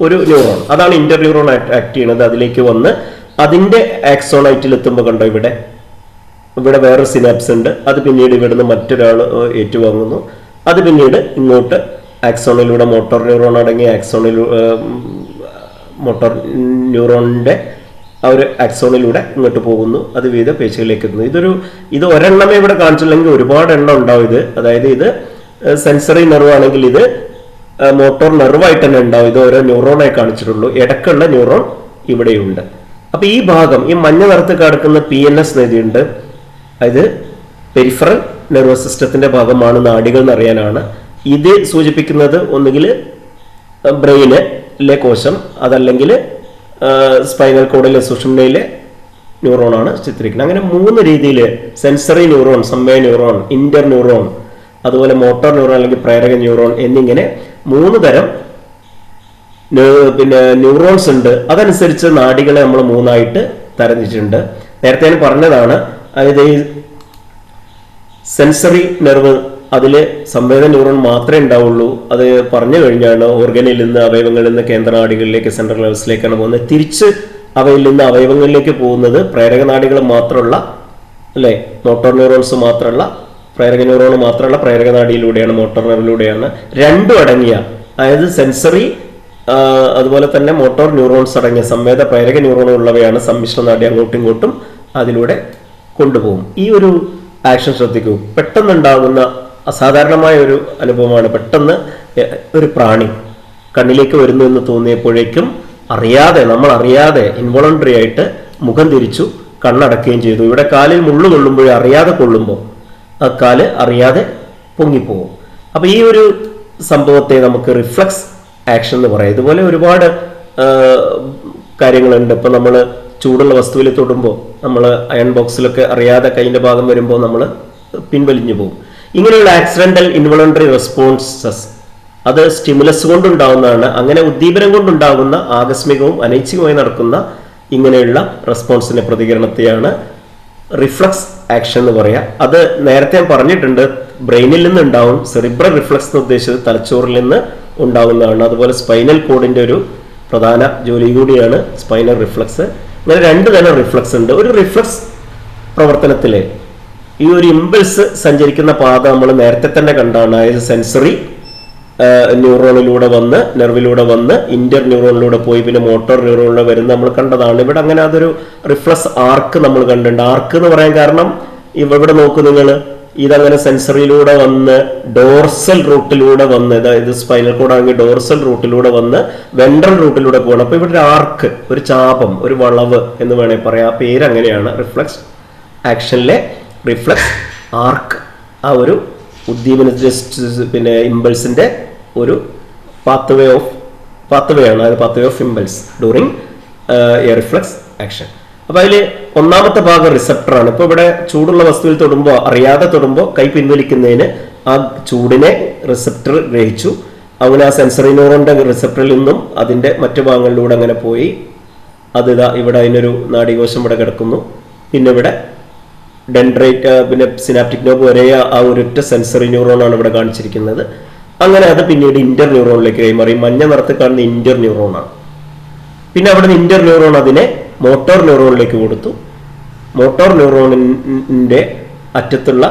ഒരു ന്യൂറോൺ, അതാണ് ഇന്റർന്യൂറോൺ ആക്ട് ചെയ്യുന്നത്. അതിലേക്ക് വന്ന് അതിന്റെ ആക്സോണൈറ്റിൽ എത്തുമ്പോൾ കണ്ടോ ഇവിടെ വേറൊരു സിനാപ്സ് ഉണ്ട്, അത് പിന്നീട് ഇവിടുന്ന് മറ്റൊരാൾ ഏറ്റുവാങ്ങുന്നു. അത് പിന്നീട് ഇങ്ങോട്ട് ആക്സോണിലൂടെ മോട്ടോർ ന്യൂറോൺ അടങ്ങിയ മോട്ടോർ ന്യൂറോണിന്റെ ആ ഒരു ആക്സോണിലൂടെ ഇങ്ങോട്ട് പോകുന്നു, അത് വിവിധ പേശികളിലേക്ക് എത്തുന്നു. ഇത് ഒരെണ്ണമേ ഇവിടെ കാണിച്ചില്ലെങ്കിൽ ഒരുപാട് എണ്ണം ഉണ്ടാവും ഇത്. അതായത് ഇത് സെൻസറി നെർവ് ആണെങ്കിൽ ഇത് മോട്ടോർ നെർവായിട്ട് തന്നെ ഉണ്ടാവും. ഇത് ഓരോ ന്യൂറോണായി കാണിച്ചിട്ടുള്ളൂ. ഇടക്കുള്ള ന്യൂറോൺ ഇവിടെയുണ്ട്. അപ്പൊ ഈ ഭാഗം, ഈ മഞ്ഞ നിറത്തിൽ കിടക്കുന്ന PNS എഴുതിയുണ്ട്, അത് പെരിഫറൽ നെർവസ് സിസ്റ്റത്തിന്റെ ഭാഗമാണ്, നാഡികൾ എന്നറിയാനാണ്. ഇത് സൂചിപ്പിക്കുന്നത് ഒന്നുകിൽ ബ്രെയിനിലെ കോശം, അതല്ലെങ്കിൽ സ്പൈനൽ കോഡിലെ സുഷുമ്നയിലെ ന്യൂറോണാണ് ചിത്രിക്കുന്നത്. അങ്ങനെ 3 രീതിയിൽ സെൻസറി ന്യൂറോൺ, സംവേദ ന്യൂറോൺ, ഇന്റർ ന്യൂറോൺ, അതുപോലെ മോട്ടോർ ന്യൂറോൺ അല്ലെങ്കിൽ പ്രേരക ന്യൂറോൺ എന്നിങ്ങനെ 3 തരം ന്യൂറോൺസ് ഉണ്ട്. അതനുസരിച്ച് നാഡികളെ നമ്മൾ 3ആയിട്ട് തരംതിരിച്ചിട്ടുണ്ട്. നേരത്തെ ഞാൻ പറഞ്ഞതാണ്, അതായത് ഈ സെൻസറി നെർവ് അതിൽ സംവേദ ന്യൂറോൺ മാത്രമേ ഉണ്ടാവുള്ളൂ. അത് പറഞ്ഞു കഴിഞ്ഞാണ് ഓർഗനിൽ നിന്ന്, അവയവങ്ങളിൽ നിന്ന് കേന്ദ്രനാഡികളിലേക്ക്, സെൻട്രൽ നെർവസിലേക്കാണ് പോകുന്നത്. തിരിച്ച് അവയിൽ നിന്ന് അവയവങ്ങളിലേക്ക് പോകുന്നത് പ്രേരക നാഡികൾ മാത്രമുള്ള, അല്ലെ, മോട്ടോർ ന്യൂറോൺസ് മാത്രമുള്ള, പ്രേരക ന്യൂറോൺ മാത്രമുള്ള പ്രേരക നാഡിയിലൂടെയാണ്, മോട്ടോർ നെർവിലൂടെയാണ്. രണ്ടും അടങ്ങിയ, അതായത് സെൻസറി അതുപോലെ തന്നെ മോട്ടോർ ന്യൂറോൺസ് അടങ്ങിയ സംവേദ പ്രേരക ന്യൂറോൺ ഉള്ളവയാണ് സമ്മിശ്ര നാഡി അങ്ങോട്ടും ഇങ്ങോട്ടും അതിലൂടെ കൊണ്ടുപോകും. ഈ ഒരു ആക്ഷൻ ശ്രദ്ധിക്കൂ. പെട്ടെന്നുണ്ടാകുന്ന അസാധാരണമായ ഒരു അനുഭവമാണ്. പെട്ടെന്ന് ഒരു പ്രാണി കണ്ണിലേക്ക് വരുന്നു എന്ന് തോന്നിയപ്പോഴേക്കും നമ്മൾ അറിയാതെ ഇൻവോളണ്ടറി ആയിട്ട് മുഖം തിരിച്ചു, കണ്ണടക്കുകയും ചെയ്തു. ഇവിടെ കാലിൽ മുള്ളു കൊള്ളുമ്പോൾ അറിയാതെ കൊള്ളുമ്പോൾ ആ കാല് അറിയാതെ പൊങ്ങിപ്പോകും. അപ്പൊ ഈ ഒരു സംഭവത്തെ നമുക്ക് റിഫ്ലക്സ് ആക്ഷൻ എന്ന് പറയാം. ഇതുപോലെ ഒരുപാട് കാര്യങ്ങളുണ്ട്. ഇപ്പൊ നമ്മൾ ചൂടുള്ള വസ്തുവിൽ തൊടുമ്പോൾ, നമ്മൾ അയൺ ബോക്സിലൊക്കെ അറിയാതെ കൈയിന്റെ ഭാഗം വരുമ്പോൾ നമ്മൾ പിൻവലിഞ്ഞു പോകും. ഇങ്ങനെയുള്ള ആക്സിഡന്റൽ ഇൻവോളണ്ടറി റെസ്പോൺസസ് അത് സ്റ്റിമുലസ് കൊണ്ടുണ്ടാവുന്നതാണ്. അങ്ങനെ ഉദ്ദീപനം കൊണ്ടുണ്ടാകുന്ന ആകസ്മികവും അനൈച്ഛികവുമായി നടക്കുന്ന ഇങ്ങനെയുള്ള റെസ്പോൺസിന്റെ പ്രതികരണത്തെയാണ് റിഫ്ലക്സ് ആക്ഷൻ എന്ന് പറയാം. അത് നേരത്തെ ഞാൻ പറഞ്ഞിട്ടുണ്ട്, ബ്രെയിനിൽ നിന്ന് ഉണ്ടാവും. സെറിബ്രൽ റിഫ്ലക്സ് എന്ന് ഉദ്ദേശിച്ചത് തലച്ചോറിൽ നിന്ന് ഉണ്ടാകുന്നതാണ്. അതുപോലെ സ്പൈനൽ കോഡിന്റെ ഒരു പ്രധാന ജോലി കൂടിയാണ് സ്പൈനൽ റിഫ്ലക്സ്. അങ്ങനെ 2 തരം റിഫ്ലക്സ് ഉണ്ട്. ഒരു റിഫ്ലക്സ് പ്രവർത്തനത്തില് ഈ ഒരു ഇമ്പൾസ് സഞ്ചരിക്കുന്ന പാത നമ്മൾ നേരത്തെ തന്നെ കണ്ടാണ്. അതായത് സെൻസറി ന്യൂറോണിലൂടെ വന്ന്, നെർവിലൂടെ വന്ന്, ഇന്റർ ന്യൂറോണിലൂടെ പോയി പിന്നെ മോട്ടോർ ന്യൂറോണിലൂടെ വരുന്ന നമ്മൾ കണ്ടതാണ്. ഇവിടെ അങ്ങനെ അതൊരു റിഫ്ലക്സ് ആർക്ക് നമ്മൾ കണ്ടിട്ടുണ്ട്. ആർക്ക് എന്ന് പറയാൻ കാരണം ഇവിടെ നോക്കൂ നിങ്ങൾ, ഇതങ്ങനെ സെൻസറിയിലൂടെ വന്ന് ഡോർസൽ റൂട്ടിലൂടെ വന്ന്, അതായത് സ്പൈനൽ കോഡ് ആണെങ്കിൽ ഡോർസൽ റൂട്ടിലൂടെ വന്ന് വെൻട്രൽ റൂട്ടിലൂടെ പോകണം. അപ്പൊ ഇവിടെ ഒരു ആർക്ക്, ഒരു ചാപം, ഒരു വളവ് എന്ന് വേണമെങ്കിൽ പറയാം. ആ പേര് അങ്ങനെയാണ്. റിഫ്ലക്സ് ആക്ഷനിലെ റിഫ്ലക്സ് ആർക്ക് ആ ഒരു ഉദ്ദീപന ഇമ്പൾസിന്റെ ഒരു പാത്വേ ആണ്. അത് pathway of impulse during A reflux action. അപ്പൊ അതില് ഒന്നാമത്തെ ഭാഗം റിസപ്റ്ററാണ്. ഇപ്പൊ ഇവിടെ ചൂടുള്ള വസ്തുവിൽ തൊടുമ്പോൾ, അറിയാതെ തൊടുമ്പോൾ കൈ പിൻവലിക്കുന്നതിന് ആ ചൂടിനെ റിസപ്റ്റർ ഗ്രഹിച്ചു. അങ്ങനെ ആ സെൻസറി ന്യൂറോണിന്റെ റിസപ്റ്ററിൽ നിന്നും അതിന്റെ മറ്റു ഭാഗങ്ങളിലൂടെ അങ്ങനെ പോയി. അത് ഇവിടെ അതിനൊരു നാഡീകോശം ഇവിടെ കിടക്കുന്നു. പിന്നെ ഇവിടെ ഡെൻഡ്രൈറ്റ്, പിന്നെ സിനാപ്റ്റിക് നോബ് വരെ ആ ഒരൊറ്റ സെൻസറി ന്യൂറോണാണ് ഇവിടെ കാണിച്ചിരിക്കുന്നത്. അങ്ങനെ അത് പിന്നീട് ഇന്റർ ന്യൂറോണിലേക്ക് കൈമാറി. മഞ്ഞ നിറത്തിൽ കാണുന്ന ഇന്റർ ന്യൂറോണാണ്. പിന്നെ അവിടെ നിന്ന് ഇന്റർ ന്യൂറോൺ അതിനെ മോട്ടോർ ന്യൂറോണിലേക്ക് കൊടുത്തു. മോട്ടോർ ന്യൂറോണിന്റെ അറ്റത്തുള്ള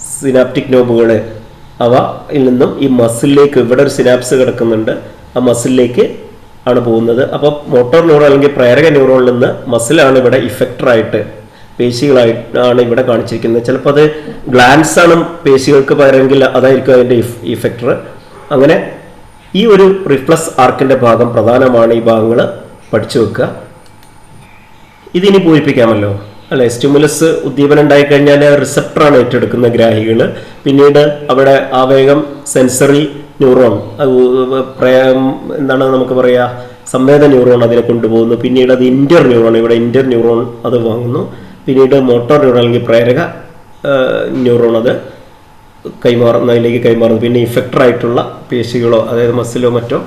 സിനാപ്റ്റിക് നോബുകളെ അവയിൽ നിന്നും ഈ മസിലിലേക്ക്, ഇവിടെ ഒരു സിനാപ്സ് കിടക്കുന്നുണ്ട്, ആ മസിലിലേക്ക് ആണ് പോകുന്നത്. അപ്പോൾ മോട്ടോർ ന്യൂറോൺ അല്ലെങ്കിൽ പ്രേരക ന്യൂറോണിൽ നിന്ന് മസിലാണ് ഇവിടെ ഇഫക്ടറായിട്ട്, പേശികളായിട്ടാണ് ഇവിടെ കാണിച്ചിരിക്കുന്നത്. ചിലപ്പോൾ അത് ഗ്ലാൻസ് ആണ് പേശികൾക്ക് പകരമെങ്കിൽ അതായിരിക്കും അതിൻ്റെ ഇഫക്ടർ. അങ്ങനെ ഈ ഒരു റിഫ്ലക്സ് ആർക്കിന്റെ ഭാഗം പ്രധാനമാണ്. ഈ ഭാഗങ്ങൾ പഠിച്ചു വെക്കുക. ഇതിനി പൂരിപ്പിക്കാമല്ലോ അല്ലെ. സ്റ്റിമുലസ് ഉദ്ദീപനം ഉണ്ടായിക്കഴിഞ്ഞാൽ റിസപ്റ്ററാണ് ഏറ്റെടുക്കുന്ന ഗ്രാഹികൾ. പിന്നീട് അവിടെ ആവേഗം സെൻസറി ന്യൂറോൺ, എന്താണ് നമുക്ക് പറയുക, സംവേദ ന്യൂറോൺ അതിനെ കൊണ്ടുപോകുന്നു. പിന്നീട് അത് ഇന്റർ ന്യൂറോൺ, ഇവിടെ ഇന്റർ ന്യൂറോൺ അത് വാങ്ങുന്നു. പിന്നീട് മോട്ടോർ ന്യൂറോൺ അല്ലെങ്കിൽ പ്രേരക ന്യൂറോൺ അത് കൈമാറുന്നതിലേക്ക് കൈമാറുന്നു. പിന്നെ ഇഫക്ടറായിട്ടുള്ള പേശികളോ അതായത് മസിലോ മറ്റോ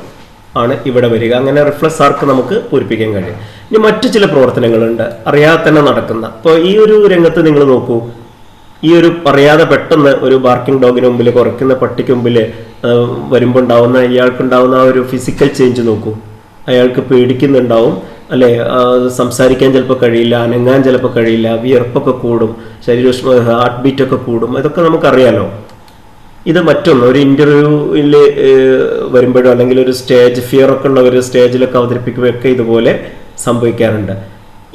ആണ് ഇവിടെ വരിക. അങ്ങനെ റിഫ്ലക്സ് ആർക്ക് നമുക്ക് പൂരിപ്പിക്കാൻ കഴിയും. ഇനി മറ്റു ചില പ്രവർത്തനങ്ങളുണ്ട് അറിയാതെ തന്നെ നടക്കുന്ന. ഇപ്പോൾ ഈ ഒരു രംഗത്ത് നിങ്ങൾ നോക്കൂ, ഈ ഒരു അറിയാതെ പെട്ടെന്ന് ഒരു ബാർക്കിംഗ് ഡോഗിന് മുമ്പിൽ, കുറയ്ക്കുന്ന പട്ടിക്ക് മുമ്പിൽ വരുമ്പോൾ ഉണ്ടാവുന്ന ഇയാൾക്കുണ്ടാവുന്ന ആ ഒരു ഫിസിക്കൽ ചേഞ്ച് നോക്കൂ. അയാൾക്ക് പേടിക്കുന്നുണ്ടാവും അല്ലേ, സംസാരിക്കാൻ ചിലപ്പോൾ കഴിയില്ല, അനങ്ങാൻ ചിലപ്പോൾ കഴിയില്ല, വിയർപ്പൊക്കെ കൂടും, ശരീരോഷ്മ ഹാർട്ട് ബീറ്റൊക്കെ കൂടും. ഇതൊക്കെ നമുക്കറിയാലോ. ഇത് മറ്റൊന്ന് ഒരു ഇന്റർവ്യൂവിൽ വരുമ്പോഴോ അല്ലെങ്കിൽ ഒരു സ്റ്റേജ് ഫിയർ ഒക്കെ ഉള്ള ഒരു സ്റ്റേജിലൊക്കെ അവതരിപ്പിക്കുമ്പോഴൊക്കെ ഇതുപോലെ സംഭവിക്കാറുണ്ട്.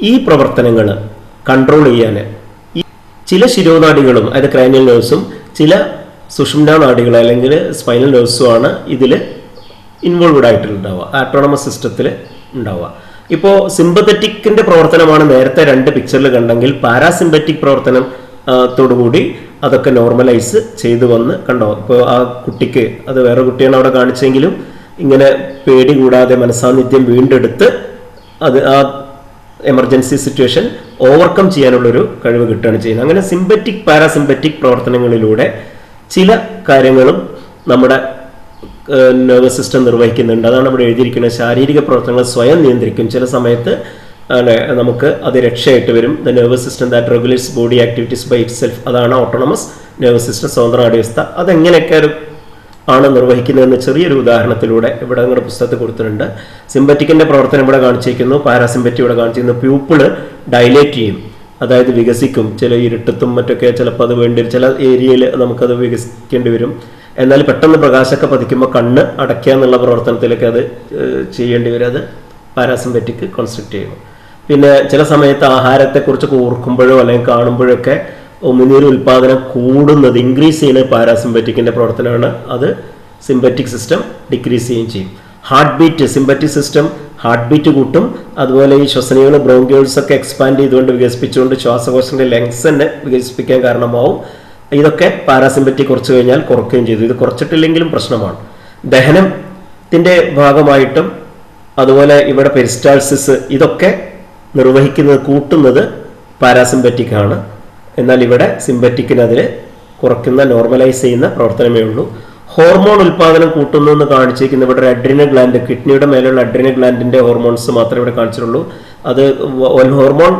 ഈ പ്രവർത്തനങ്ങൾ കൺട്രോൾ ചെയ്യാൻ ഈ ചില ശിരോനാഡികളും അതായത് ക്രാനിയൽ നെർവ്സും ചില സുഷുമ്നാ നാഡികൾ അല്ലെങ്കിൽ സ്പൈനൽ നെർവ്സുമാണ് ഇതിൽ ഇൻവോൾവ്ഡ് ആയിട്ടുണ്ടാവുക, ആട്ടോണമസ് സിസ്റ്റത്തിൽ ഉണ്ടാവുക. ഇപ്പോൾ സിമ്പത്തറ്റിക്കിന്റെ പ്രവർത്തനമാണ് നേരത്തെ 2 പിക്ചറിൽ കണ്ടെങ്കിൽ പാരാസിമ്പറ്റിക് പ്രവർത്തനം ത്തോടുകൂടി അതൊക്കെ നോർമലൈസ് ചെയ്തു വന്ന് കണ്ടോ. ഇപ്പോൾ ആ കുട്ടിക്ക്, അത് വേറെ കുട്ടിയാണ് അവിടെ കാണിച്ചെങ്കിലും, ഇങ്ങനെ പേടി കൂടാതെ മനസാന്നിധ്യം വീണ്ടെടുത്ത് അത് ആ എമർജൻസി സിറ്റുവേഷൻ ഓവർകം ചെയ്യാനുള്ളൊരു കഴിവ് കിട്ടുകയാണ് ചെയ്യുന്നത്. അങ്ങനെ സിമ്പറ്റിക് പാരാസിമ്പറ്റിക് പ്രവർത്തനങ്ങളിലൂടെ ചില കാര്യങ്ങളും നമ്മുടെ നെർവസ് സിസ്റ്റം നിർവഹിക്കുന്നുണ്ട്. അതാണ് ഇവിടെ എഴുതിയിരിക്കുന്നത്. ശാരീരിക പ്രവർത്തനങ്ങൾ സ്വയം നിയന്ത്രിക്കും. ചില സമയത്ത് നമുക്ക് അത് രക്ഷയായിട്ട് വരും. The nervous system that regulates body activities by itself, അതാണ് ഓട്ടോണമസ് നെർവസ് സിസ്റ്റം, സ്വതന്ത്ര നാഡീവ്യവസ്ഥ. അതെങ്ങനെയൊക്കെ ആണ് നിർവഹിക്കുന്നതെന്ന് ചെറിയൊരു ഉദാഹരണത്തിലൂടെ ഇവിടെ നിങ്ങളുടെ പുസ്തകത്തിൽ കൊടുത്തിട്ടുണ്ട്. സിമ്പറ്റിക്കിന്റെ പ്രവർത്തനം ഇവിടെ കാണിച്ചിരിക്കുന്നു, പാരാസിമ്പറ്റി ഇവിടെ കാണിച്ചിരിക്കുന്നു. പ്യൂപ്പിള് ഡയലേറ്റ് ചെയ്യും, അതായത് വികസിക്കും. ചില ഇരുട്ടത്തും മറ്റൊക്കെ ചിലപ്പോൾ അത് വേണ്ടി ചില ഏരിയയിൽ നമുക്കത് വികസിക്കേണ്ടി വരും. എന്നാൽ പെട്ടെന്ന് പ്രകാശമൊക്കെ പതിക്കുമ്പോൾ കണ്ണ് അടയ്ക്കുക എന്നുള്ള പ്രവർത്തനത്തിലൊക്കെ അത് ചെയ്യേണ്ടി വരും. അത് പാരാസിമ്പറ്റിക് കോൺസ്ട്രക്ട് ചെയ്യുന്നു. പിന്നെ ചില സമയത്ത് ആഹാരത്തെക്കുറിച്ചൊക്കെ ഓർക്കുമ്പോഴോ അല്ലെങ്കിൽ കാണുമ്പോഴൊക്കെ ഉമിനീർ ഉൽപ്പാദനം കൂടുന്നത് ഇൻക്രീസ് ചെയ്യുന്ന പാരാസിമ്പറ്റിക്കിന്റെ പ്രവർത്തനമാണ്. അത് സിമ്പറ്റിക് സിസ്റ്റം ഡിക്രീസ് ചെയ്യുകയും ചെയ്യും. Heart beat, സിമ്പറ്റിക് system heart beat കൂട്ടും. അതുപോലെ ഈ ശ്വസനികൾ ബ്രോങ്കിയോൾസ് ഒക്കെ എക്സ്പാൻഡ് ചെയ്തുകൊണ്ട് വികസിപ്പിച്ചുകൊണ്ട് ശ്വാസകോശത്തിന്റെ ലങ്സ് തന്നെ വികസിപ്പിക്കാൻ കാരണമാവും. ഇതൊക്കെ പാരാസിമ്പറ്റിക് കുറച്ച് കഴിഞ്ഞാൽ കുറയ്ക്കുകയും ചെയ്തു. ഇത് കുറച്ചിട്ടില്ലെങ്കിലും പ്രശ്നമാണ്. ദഹനത്തിന്റെ ഭാഗമായിട്ടും അതുപോലെ ഇവിടെ പെരിസ്റ്റാൾസിസ് ഇതൊക്കെ നിർവഹിക്കുന്നത്, കൂട്ടുന്നത് പാരാസിമ്പറ്റിക് ആണ്. എന്നാൽ ഇവിടെ സിമ്പറ്റിക്കിന് അതിൽ കുറയ്ക്കുന്ന, നോർമലൈസ് ചെയ്യുന്ന പ്രവർത്തനമേ ഉള്ളൂ. ഹോർമോൺ ഉൽപ്പാദനം കൂട്ടുന്നു എന്ന് കാണിച്ചിരിക്കുന്നത് ഇവിടെ അഡ്രിനൽ ഗ്ലാൻഡ്, കിഡ്നിയുടെ മേലുള്ള അഡ്രിനൽ ഗ്ലാൻഡിന്റെ ഹോർമോൺസ് മാത്രമേ ഇവിടെ കാണിച്ചിട്ടുള്ളൂ. അത് ഹോർമോൺ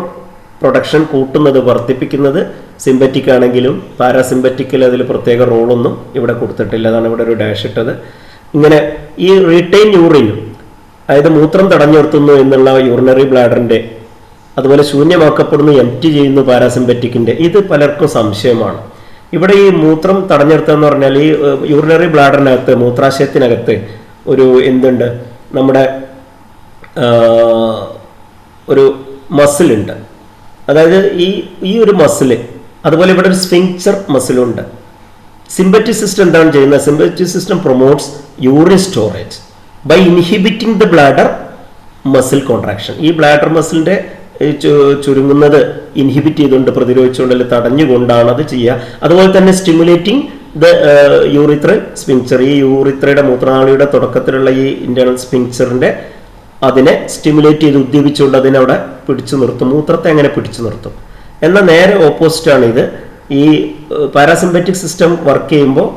പ്രൊഡക്ഷൻ കൂട്ടുന്നത്, വർദ്ധിപ്പിക്കുന്നത് സിമ്പറ്റിക് ആണെങ്കിലും പാരാസിമ്പറ്റിക്കിൽ അതിൽ പ്രത്യേക റോളൊന്നും ഇവിടെ കൊടുത്തിട്ടില്ല. അതാണ് ഇവിടെ ഒരു ഡാഷ് ഇട്ടത്. ഇങ്ങനെ ഈ റീറ്റെയിൻ യൂറിൻ, അതായത് മൂത്രം തടഞ്ഞു നിർത്തുന്നു എന്നുള്ള യൂറിനറി ബ്ലാഡറിന്റെ, അതുപോലെ ശൂന്യമാക്കപ്പെടുന്നു, എംപ്റ്റി ചെയ്യുന്നു പാരാസിമ്പറ്റിക്കിന്റെ, ഇത് പലർക്കും സംശയമാണ്. ഇവിടെ ഈ മൂത്രം തടഞ്ഞു നിർത്തുക എന്ന് പറഞ്ഞാൽ ഈ യൂറിനറി ബ്ലാഡറിനകത്ത്, മൂത്രാശയത്തിനകത്ത് ഒരു എന്തുണ്ട്, നമ്മുടെ ഒരു മസിലുണ്ട്. അതായത് ഈ ഒരു മസില്, അതുപോലെ ഇവിടെ ഒരു സ്ഫിങ്ക്ചർ മസിലുണ്ട്. സിമ്പറ്റിക് സിസ്റ്റം എന്താണ് ചെയ്യുന്നത്? Sympathetic system promotes urine storage by inhibiting the bladder muscle contraction. ഈ ബ്ലാഡർ മസിലിന്റെ ചുരുങ്ങുന്നത് ഇൻഹിബിറ്റ് ചെയ്തുകൊണ്ട്, പ്രതിരോധിച്ചുകൊണ്ട് അല്ലെങ്കിൽ തടഞ്ഞുകൊണ്ടാണ് അത് ചെയ്യുക. അതുപോലെ തന്നെ സ്റ്റിമുലേറ്റിംഗ് ദ യൂറിത്രൽ സ്ഫിങ്ക്ചർ, ഈ യൂറിത്രയുടെ മൂത്രനാളിയുടെ തുടക്കത്തിലുള്ള ഈ ഇന്റേണൽ സ്ഫിങ്ക്ചറിന്റെ അതിനെ സ്റ്റിമുലേറ്റ് ചെയ്ത് ഉദ്ദീപിച്ചുകൊണ്ട് അതിനവിടെ പിടിച്ചു നിർത്തും. മൂത്രത്തെ എങ്ങനെ പിടിച്ചു നിർത്തും? എന്നാൽ നേരെ ഓപ്പോസിറ്റാണ് ഇത്. ഈ പാരാസിമ്പറ്റിക് സിസ്റ്റം വർക്ക് ചെയ്യുമ്പോൾ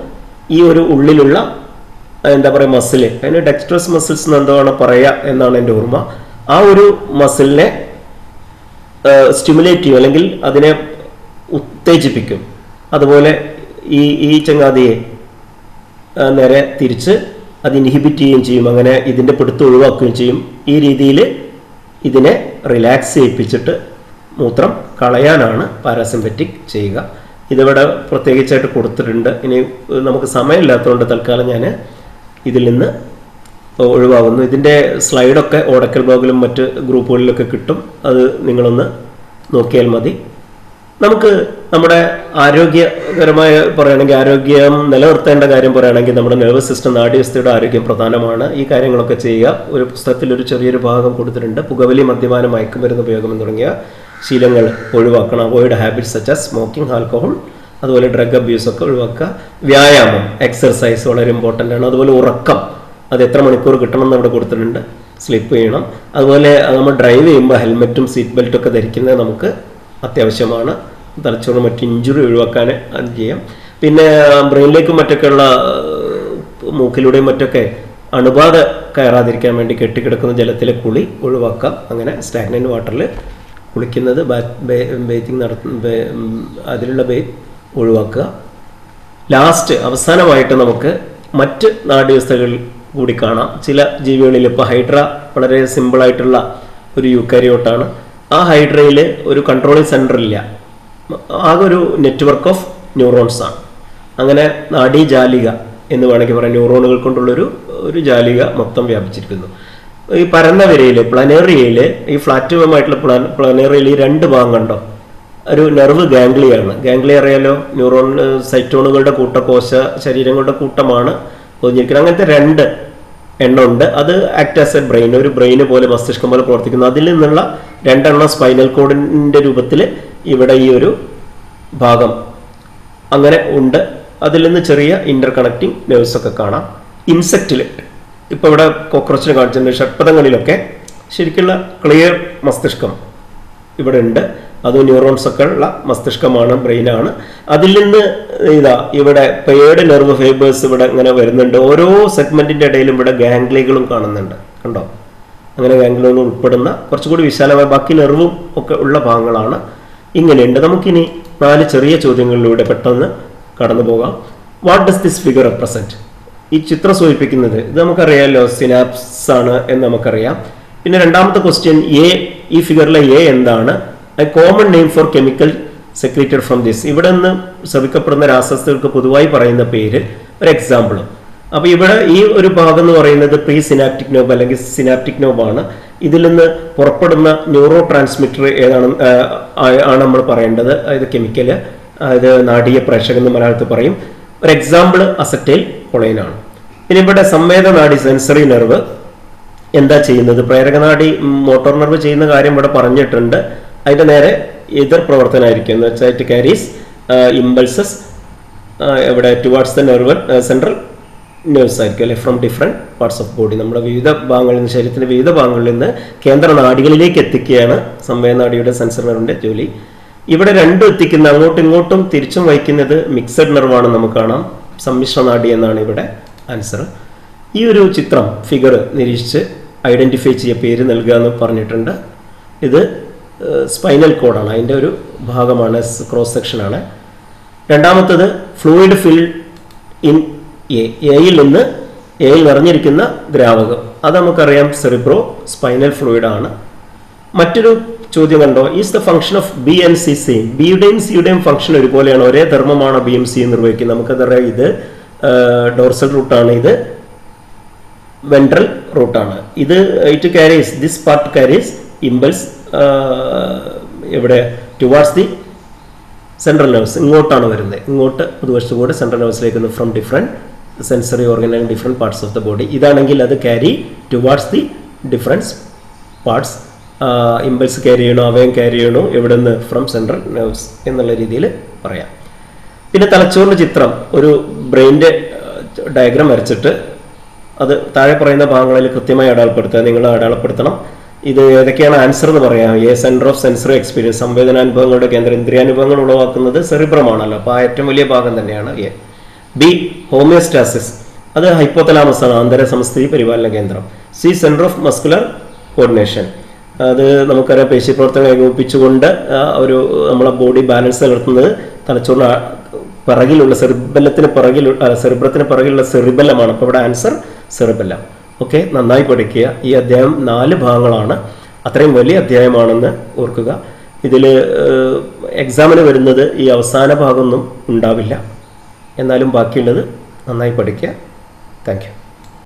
ഈ ഒരു ഉള്ളിലുള്ള എന്താ പറയുക മസില്, അതിന് ഡെക്സ്ട്രസ് മസിൽസ് എന്താണ് പറയുക എന്നാണ് എൻ്റെ ഓർമ്മ. ആ ഒരു മസിലിനെ സ്റ്റിമുലേറ്റ് ചെയ്യും, അല്ലെങ്കിൽ അതിനെ ഉത്തേജിപ്പിക്കും. അതുപോലെ ഈ ചങ്ങാതിയെ നേരെ തിരിച്ച് അത് ഇൻഹിബിറ്റ് ചെയ്യുകയും ചെയ്യും. അങ്ങനെ ഇതിൻ്റെ പിടുത്തം ഒഴിവാക്കുകയും ചെയ്യും. ഈ രീതിയിൽ ഇതിനെ റിലാക്സ് ചെയ്യിപ്പിച്ചിട്ട് മൂത്രം കളയാനാണ് പാരാസിമ്പറ്റിക് ചെയ്യുക. ഇതിവിടെ പ്രത്യേകിച്ചായിട്ട് കൊടുത്തിട്ടുണ്ട്. ഇനി നമുക്ക് സമയമില്ലാത്തതുകൊണ്ട് തൽക്കാലം ഞാൻ ഇതിൽ നിന്ന് ഒഴിവാകുന്നു. ഇതിൻ്റെ സ്ലൈഡൊക്കെ ഓടക്കൽ ബ്ലോഗിലും മറ്റ് ഗ്രൂപ്പുകളിലൊക്കെ കിട്ടും. അത് നിങ്ങളൊന്ന് നോക്കിയാൽ മതി. നമുക്ക് നമ്മുടെ ആരോഗ്യകരമായ പറയുകയാണെങ്കിൽ, ആരോഗ്യം നിലനിർത്തേണ്ട കാര്യം പറയുകയാണെങ്കിൽ, നമ്മുടെ നെർവസ് സിസ്റ്റം, നാഡീവ്യവസ്ഥയുടെ ആരോഗ്യം പ്രധാനമാണ്. ഈ കാര്യങ്ങളൊക്കെ ചെയ്യുക. ഒരു പുസ്തകത്തിൽ ഒരു ചെറിയൊരു ഭാഗം കൊടുത്തിട്ടുണ്ട്. പുകവലി, മദ്യപാനം, മയക്കുമരുന്ന് ഉപയോഗം തുടങ്ങിയ ശീലങ്ങൾ ഒഴിവാക്കണം. Avoid habits such as smoking, alcohol, അതുപോലെ ഡ്രഗ് അബ്യൂസ് ഒക്കെ ഒഴിവാക്കുക. വ്യായാമം, എക്സർസൈസ് വളരെ ഇമ്പോർട്ടൻ്റ് ആണ്. അതുപോലെ ഉറക്കം, അത് എത്ര മണിക്കൂർ കിട്ടണം എന്ന് അവിടെ കൊടുത്തിട്ടുണ്ട്. സ്ലിപ്പ് ചെയ്യണം. അതുപോലെ നമ്മൾ ഡ്രൈവ് ചെയ്യുമ്പോൾ ഹെൽമെറ്റും സീറ്റ് ബെൽറ്റും ഒക്കെ ധരിക്കുന്നത് നമുക്ക് അത്യാവശ്യമാണ്. തലച്ചോറ് മറ്റ് ഇഞ്ചുറി ഒഴിവാക്കാൻ അത് ചെയ്യാം. പിന്നെ ബ്രെയിനിലേക്കും മറ്റൊക്കെയുള്ള മൂക്കിലൂടെയും മറ്റൊക്കെ അണുബാധ കയറാതിരിക്കാൻ വേണ്ടി കെട്ടിക്കിടക്കുന്ന ജലത്തിലെ കുളി ഒഴിവാക്കാം. അങ്ങനെ സ്റ്റാഗ്നന്റ് വാട്ടറിൽ കുളിക്കുന്നത്, ബേത്തിങ് അതിലുള്ള ബേത്ത് ഒഴിവാക്കുക. ലാസ്റ്റ് അവസാനമായിട്ട് നമുക്ക് മറ്റ് നാഡീവ്യവസ്ഥകൾ കൂടി കാണാം. ചില ജീവികളിൽ ഇപ്പോൾ ഹൈഡ്ര വളരെ സിമ്പിളായിട്ടുള്ള ഒരു യൂക്കാരിയോട്ടാണ്. ആ ഹൈഡ്രയിൽ ഒരു കൺട്രോളിങ് സെൻറ്റർ ഇല്ല, ആകെ ഒരു നെറ്റ്വർക്ക് ഓഫ് ന്യൂറോൺസ് ആണ്. അങ്ങനെ നാഡീജാലിക എന്ന് വേണമെങ്കിൽ പറയാം. ന്യൂറോണുകൾ കൊണ്ടുള്ളൊരു ജാലിക മൊത്തം വ്യാപിച്ചിരിക്കുന്നു. ഈ പരന്ന വരയിൽ പ്ലനേറിയയിൽ, ഈ ഫ്ലാറ്റുമായിട്ടുള്ള പ്ലനേറിയയിൽ ഈ രണ്ട് ഭാഗം കണ്ടോ, ഒരു നെർവ് ഗാംഗ്ലിയാണ്. ഗാംഗ്ലിയ അറിയാലോ, ന്യൂറോൺ സൈറ്റോണുകളുടെ കോശ ശരീരങ്ങളുടെ കൂട്ടമാണ് ഒതുങ്ങിയിരിക്കുന്നത്. അങ്ങനത്തെ രണ്ട് എണ്ണമുണ്ട്. അത് ആക്ട് ആസ് എ ബ്രെയിൻ, ഒരു ബ്രെയിന് പോലെ മസ്തിഷ്കം പോലെ പ്രവർത്തിക്കുന്നു. അതിൽ നിന്നുള്ള രണ്ടെണ്ണം സ്പൈനൽ കോഡിൻ്റെ രൂപത്തിൽ ഇവിടെ ഈ ഒരു ഭാഗം അങ്ങനെ ഉണ്ട്. അതിൽ നിന്ന് ചെറിയ ഇന്റർ കണക്റ്റിംഗ് നെർവ്സ് ഒക്കെ കാണാം. ഇൻസെക്റ്റിൽ ഇപ്പോൾ ഇവിടെ കോക്രോച്ചിന് കാണിച്ചിട്ടുണ്ട്. ഷഡ്പദങ്ങളിലൊക്കെ ശരിക്കുള്ള ക്ലിയർ മസ്തിഷ്കം ഇവിടെ ഉണ്ട്. അത് ന്യൂറോൺസ് ഒക്കെ ഉള്ള മസ്തിഷ്കമാണ്, ബ്രെയിനാണ്. അതിൽ നിന്ന് ഇവിടെ പെയർഡ് നെർവ് ഫൈബേഴ്സ് ഇവിടെ ഇങ്ങനെ വരുന്നുണ്ട്. ഓരോ സെഗ്മെന്റിന്റെ ഇടയിലും ഇവിടെ ഗാംഗ്ലിയകളും കാണുന്നുണ്ട്. കണ്ടോ, അങ്ങനെ ഗാംഗ്ലിയകൾ ഉൾപ്പെടുന്ന കുറച്ചുകൂടി വിശാലമായ ബാക്കി നെർവും ഒക്കെ ഉള്ള ഭാഗങ്ങളാണ്. ഇങ്ങനെയുണ്ട്. നമുക്കിനി 4 ചെറിയ ചോദ്യങ്ങളിലൂടെ പെട്ടെന്ന് കടന്നു പോകാം. What does this figure represent? ഈ ചിത്രം സൂചിപ്പിക്കുന്നത്, ഇത് നമുക്കറിയാമല്ലോ, സിനാപ്സ് ആണ് എന്ന് നമുക്കറിയാം. പിന്നെ രണ്ടാമത്തെ ക്വസ്റ്റ്യൻ, ഈ ഫിഗറിലെ എ എന്താണ്? A common name for chemical secreted from this. ഇവിടെ നിന്ന് ശ്രവിക്കപ്പെടുന്ന രാസവസ്തുക്കൾക്ക് പൊതുവായി പറയുന്ന പേര്, ഒരു എക്സാമ്പിൾ. അപ്പോൾ ഇവിടെ ഈ ഒരു ഭാഗം എന്ന് പറയുന്നത് പ്രീ സിനാപ്റ്റിക് നോബ് അല്ലെങ്കിൽ സിനാപ്റ്റിക് നോബാണ്. ഇതിൽ നിന്ന് പുറപ്പെടുന്ന ന്യൂറോ ട്രാൻസ്മിറ്റർ ഏതാണ് ആണ് നമ്മൾ പറയേണ്ടത്. അതായത് കെമിക്കല്, അതായത് നാഡീയ പ്രേഷകൻ എന്ന് മലയാളത്തിൽ പറയും. ഒരു എക്സാമ്പിൾ അസറ്റൈൽ കൊളൈൻ ആണ്. പിന്നെ ഇവിടെ സംവേദനാഡി, സെൻസറി നെർവ് എന്താ ചെയ്യുന്നത്? പ്രേരകനാഡി മോട്ടോർ നെർവ് ചെയ്യുന്ന കാര്യം ഇവിടെ പറഞ്ഞിട്ടുണ്ട്. അതിൻ്റെ നേരെ എതിർ പ്രവർത്തനമായിരിക്കും. എന്ന് വെച്ചാൽ ഇറ്റ് ക്യാരീസ് ഇമ്പൾസസ് ഇവിടെ towards the nerve central nerves ആയിരിക്കും, അല്ലെ, from different parts of body. നമ്മുടെ വിവിധ ഭാഗങ്ങളിൽ നിന്ന്, ശരീരത്തിൻ്റെ വിവിധ ഭാഗങ്ങളിൽ നിന്ന് കേന്ദ്ര നാഡികളിലേക്ക് എത്തിക്കുകയാണ് സംവേദനാഡിയുടെ സെൻസർ നെർവിൻ്റെ ജോലി. ഇവിടെ രണ്ടും എത്തിക്കുന്ന, അങ്ങോട്ടും ഇങ്ങോട്ടും തിരിച്ചും വഹിക്കുന്നത് മിക്സഡ് നെർവാണെന്ന് നമുക്ക് കാണാം. സമ്മിശ്ര നാഡി എന്നാണ് ഇവിടെ ആൻസർ. ഈ ഒരു ചിത്രം, ഫിഗർ നിരീക്ഷിച്ച് ഐഡൻറ്റിഫൈ ചെയ്യുക, പേര് നൽകുക എന്ന് പറഞ്ഞിട്ടുണ്ട്. ഇത് സ്പൈനൽ കോഡാണ്, അതിൻ്റെ ഒരു ഭാഗമാണ്, ക്രോസ് സെക്ഷനാണ്. രണ്ടാമത്തത് ഫ്ലൂയിഡ് ഫിൽഡ് ഇൻ എയിൽ നിന്ന്, എയിൽ നിറഞ്ഞിരിക്കുന്ന ദ്രാവകം, അത് നമുക്കറിയാം സെറിബ്രോ സ്പൈനൽ ഫ്ലൂയിഡ് ആണ്. മറ്റൊരു ചോദ്യം കണ്ടോ, is the function of B and C same? ബിയുടെയും സിയുടെയും ഫംഗ്ഷൻ ഒരുപോലെയാണ്, ഒരേ ധർമ്മമാണ് ബിയും സിയും നിർവഹിക്കുന്നത്. നമുക്കതറിയാം, ഇത് ഡോർസൽ റൂട്ടാണ്, ഇത് വെൻട്രൽ റൂട്ടാണ്. ഇത് it carries, this part carries impulse ഇവിടെ ടുവാർഡ്സ് ദി സെൻട്രൽ നെർവ്സ്, ഇങ്ങോട്ടാണ് വരുന്നത്. ഇങ്ങോട്ട് പുതുവശത്ത് കൂടെ സെൻട്രൽ നെർവ്സിലേക്ക് from different sensory organ and different parts of the body. ഇതാണെങ്കിൽ അത് carry towards the difference parts. Impulse carry ചെയ്യണോ, അവയം ക്യാരി ചെയ്യണോ, എവിടെ നിന്ന്? ഫ്രം സെൻട്രൽ നെർവ്സ് എന്നുള്ള രീതിയിൽ പറയാം. പിന്നെ തലച്ചോറിൻ്റെ ചിത്രം, ഒരു ബ്രെയിൻ്റെ ഡയഗ്രാം വരച്ചിട്ട് അത് താഴെ പറയുന്ന ഭാഗങ്ങളിൽ കൃത്യമായി അടയാളപ്പെടുത്തുക. നിങ്ങൾ അടയാളപ്പെടുത്തണം. ഇത് ഏതൊക്കെയാണ് ആൻസർ എന്ന് പറയാം. സെന്റർ ഓഫ് സെൻസറി എക്സ്പീരിയൻസ്, സംവേദനാനുഭവങ്ങളുടെ കേന്ദ്രം, ഇന്ദ്രിയാനുഭവങ്ങൾ ഉളവാക്കുന്നത് സെറിബ്രമാണല്ലോ, അപ്പോൾ ആ ഏറ്റവും വലിയ ഭാഗം തന്നെയാണ് എ. ബി ഹോമിയോസ്റ്റാസിസ്, അത് ഹൈപ്പോതലാമസ് ആണ്, ആന്തര സമസ്ഥിതി പരിപാലന കേന്ദ്രം. C centre of muscular coordination, അത് നമുക്കറിയാം പേശി പ്രവർത്തനം ഏകോപിപ്പിച്ചുകൊണ്ട് ഒരു നമ്മളെ ബോഡി ബാലൻസ് നിലനിർത്തുന്നത് തലച്ചോറിന് പിറകിലുള്ള സെറിബ്രത്തിന് പിറകിലുള്ള സെറിബെല്ലമാണ്. അപ്പോൾ ഇവിടെ ആൻസർ സെറിബെല്ലം. ഓക്കെ, നന്നായി പഠിക്കുക. ഈ അധ്യായം 4 ഭാഗങ്ങളാണ്, അത്രയും വലിയ അധ്യായമാണെന്ന് ഓർക്കുക. ഇതിൽ എക്സാമിന് വരുന്നത് ഈ അവസാന ഭാഗമൊന്നും ഉണ്ടാവില്ല. എന്നാലും ബാക്കിയുള്ളത് നന്നായി പഠിക്കുക. Thank you.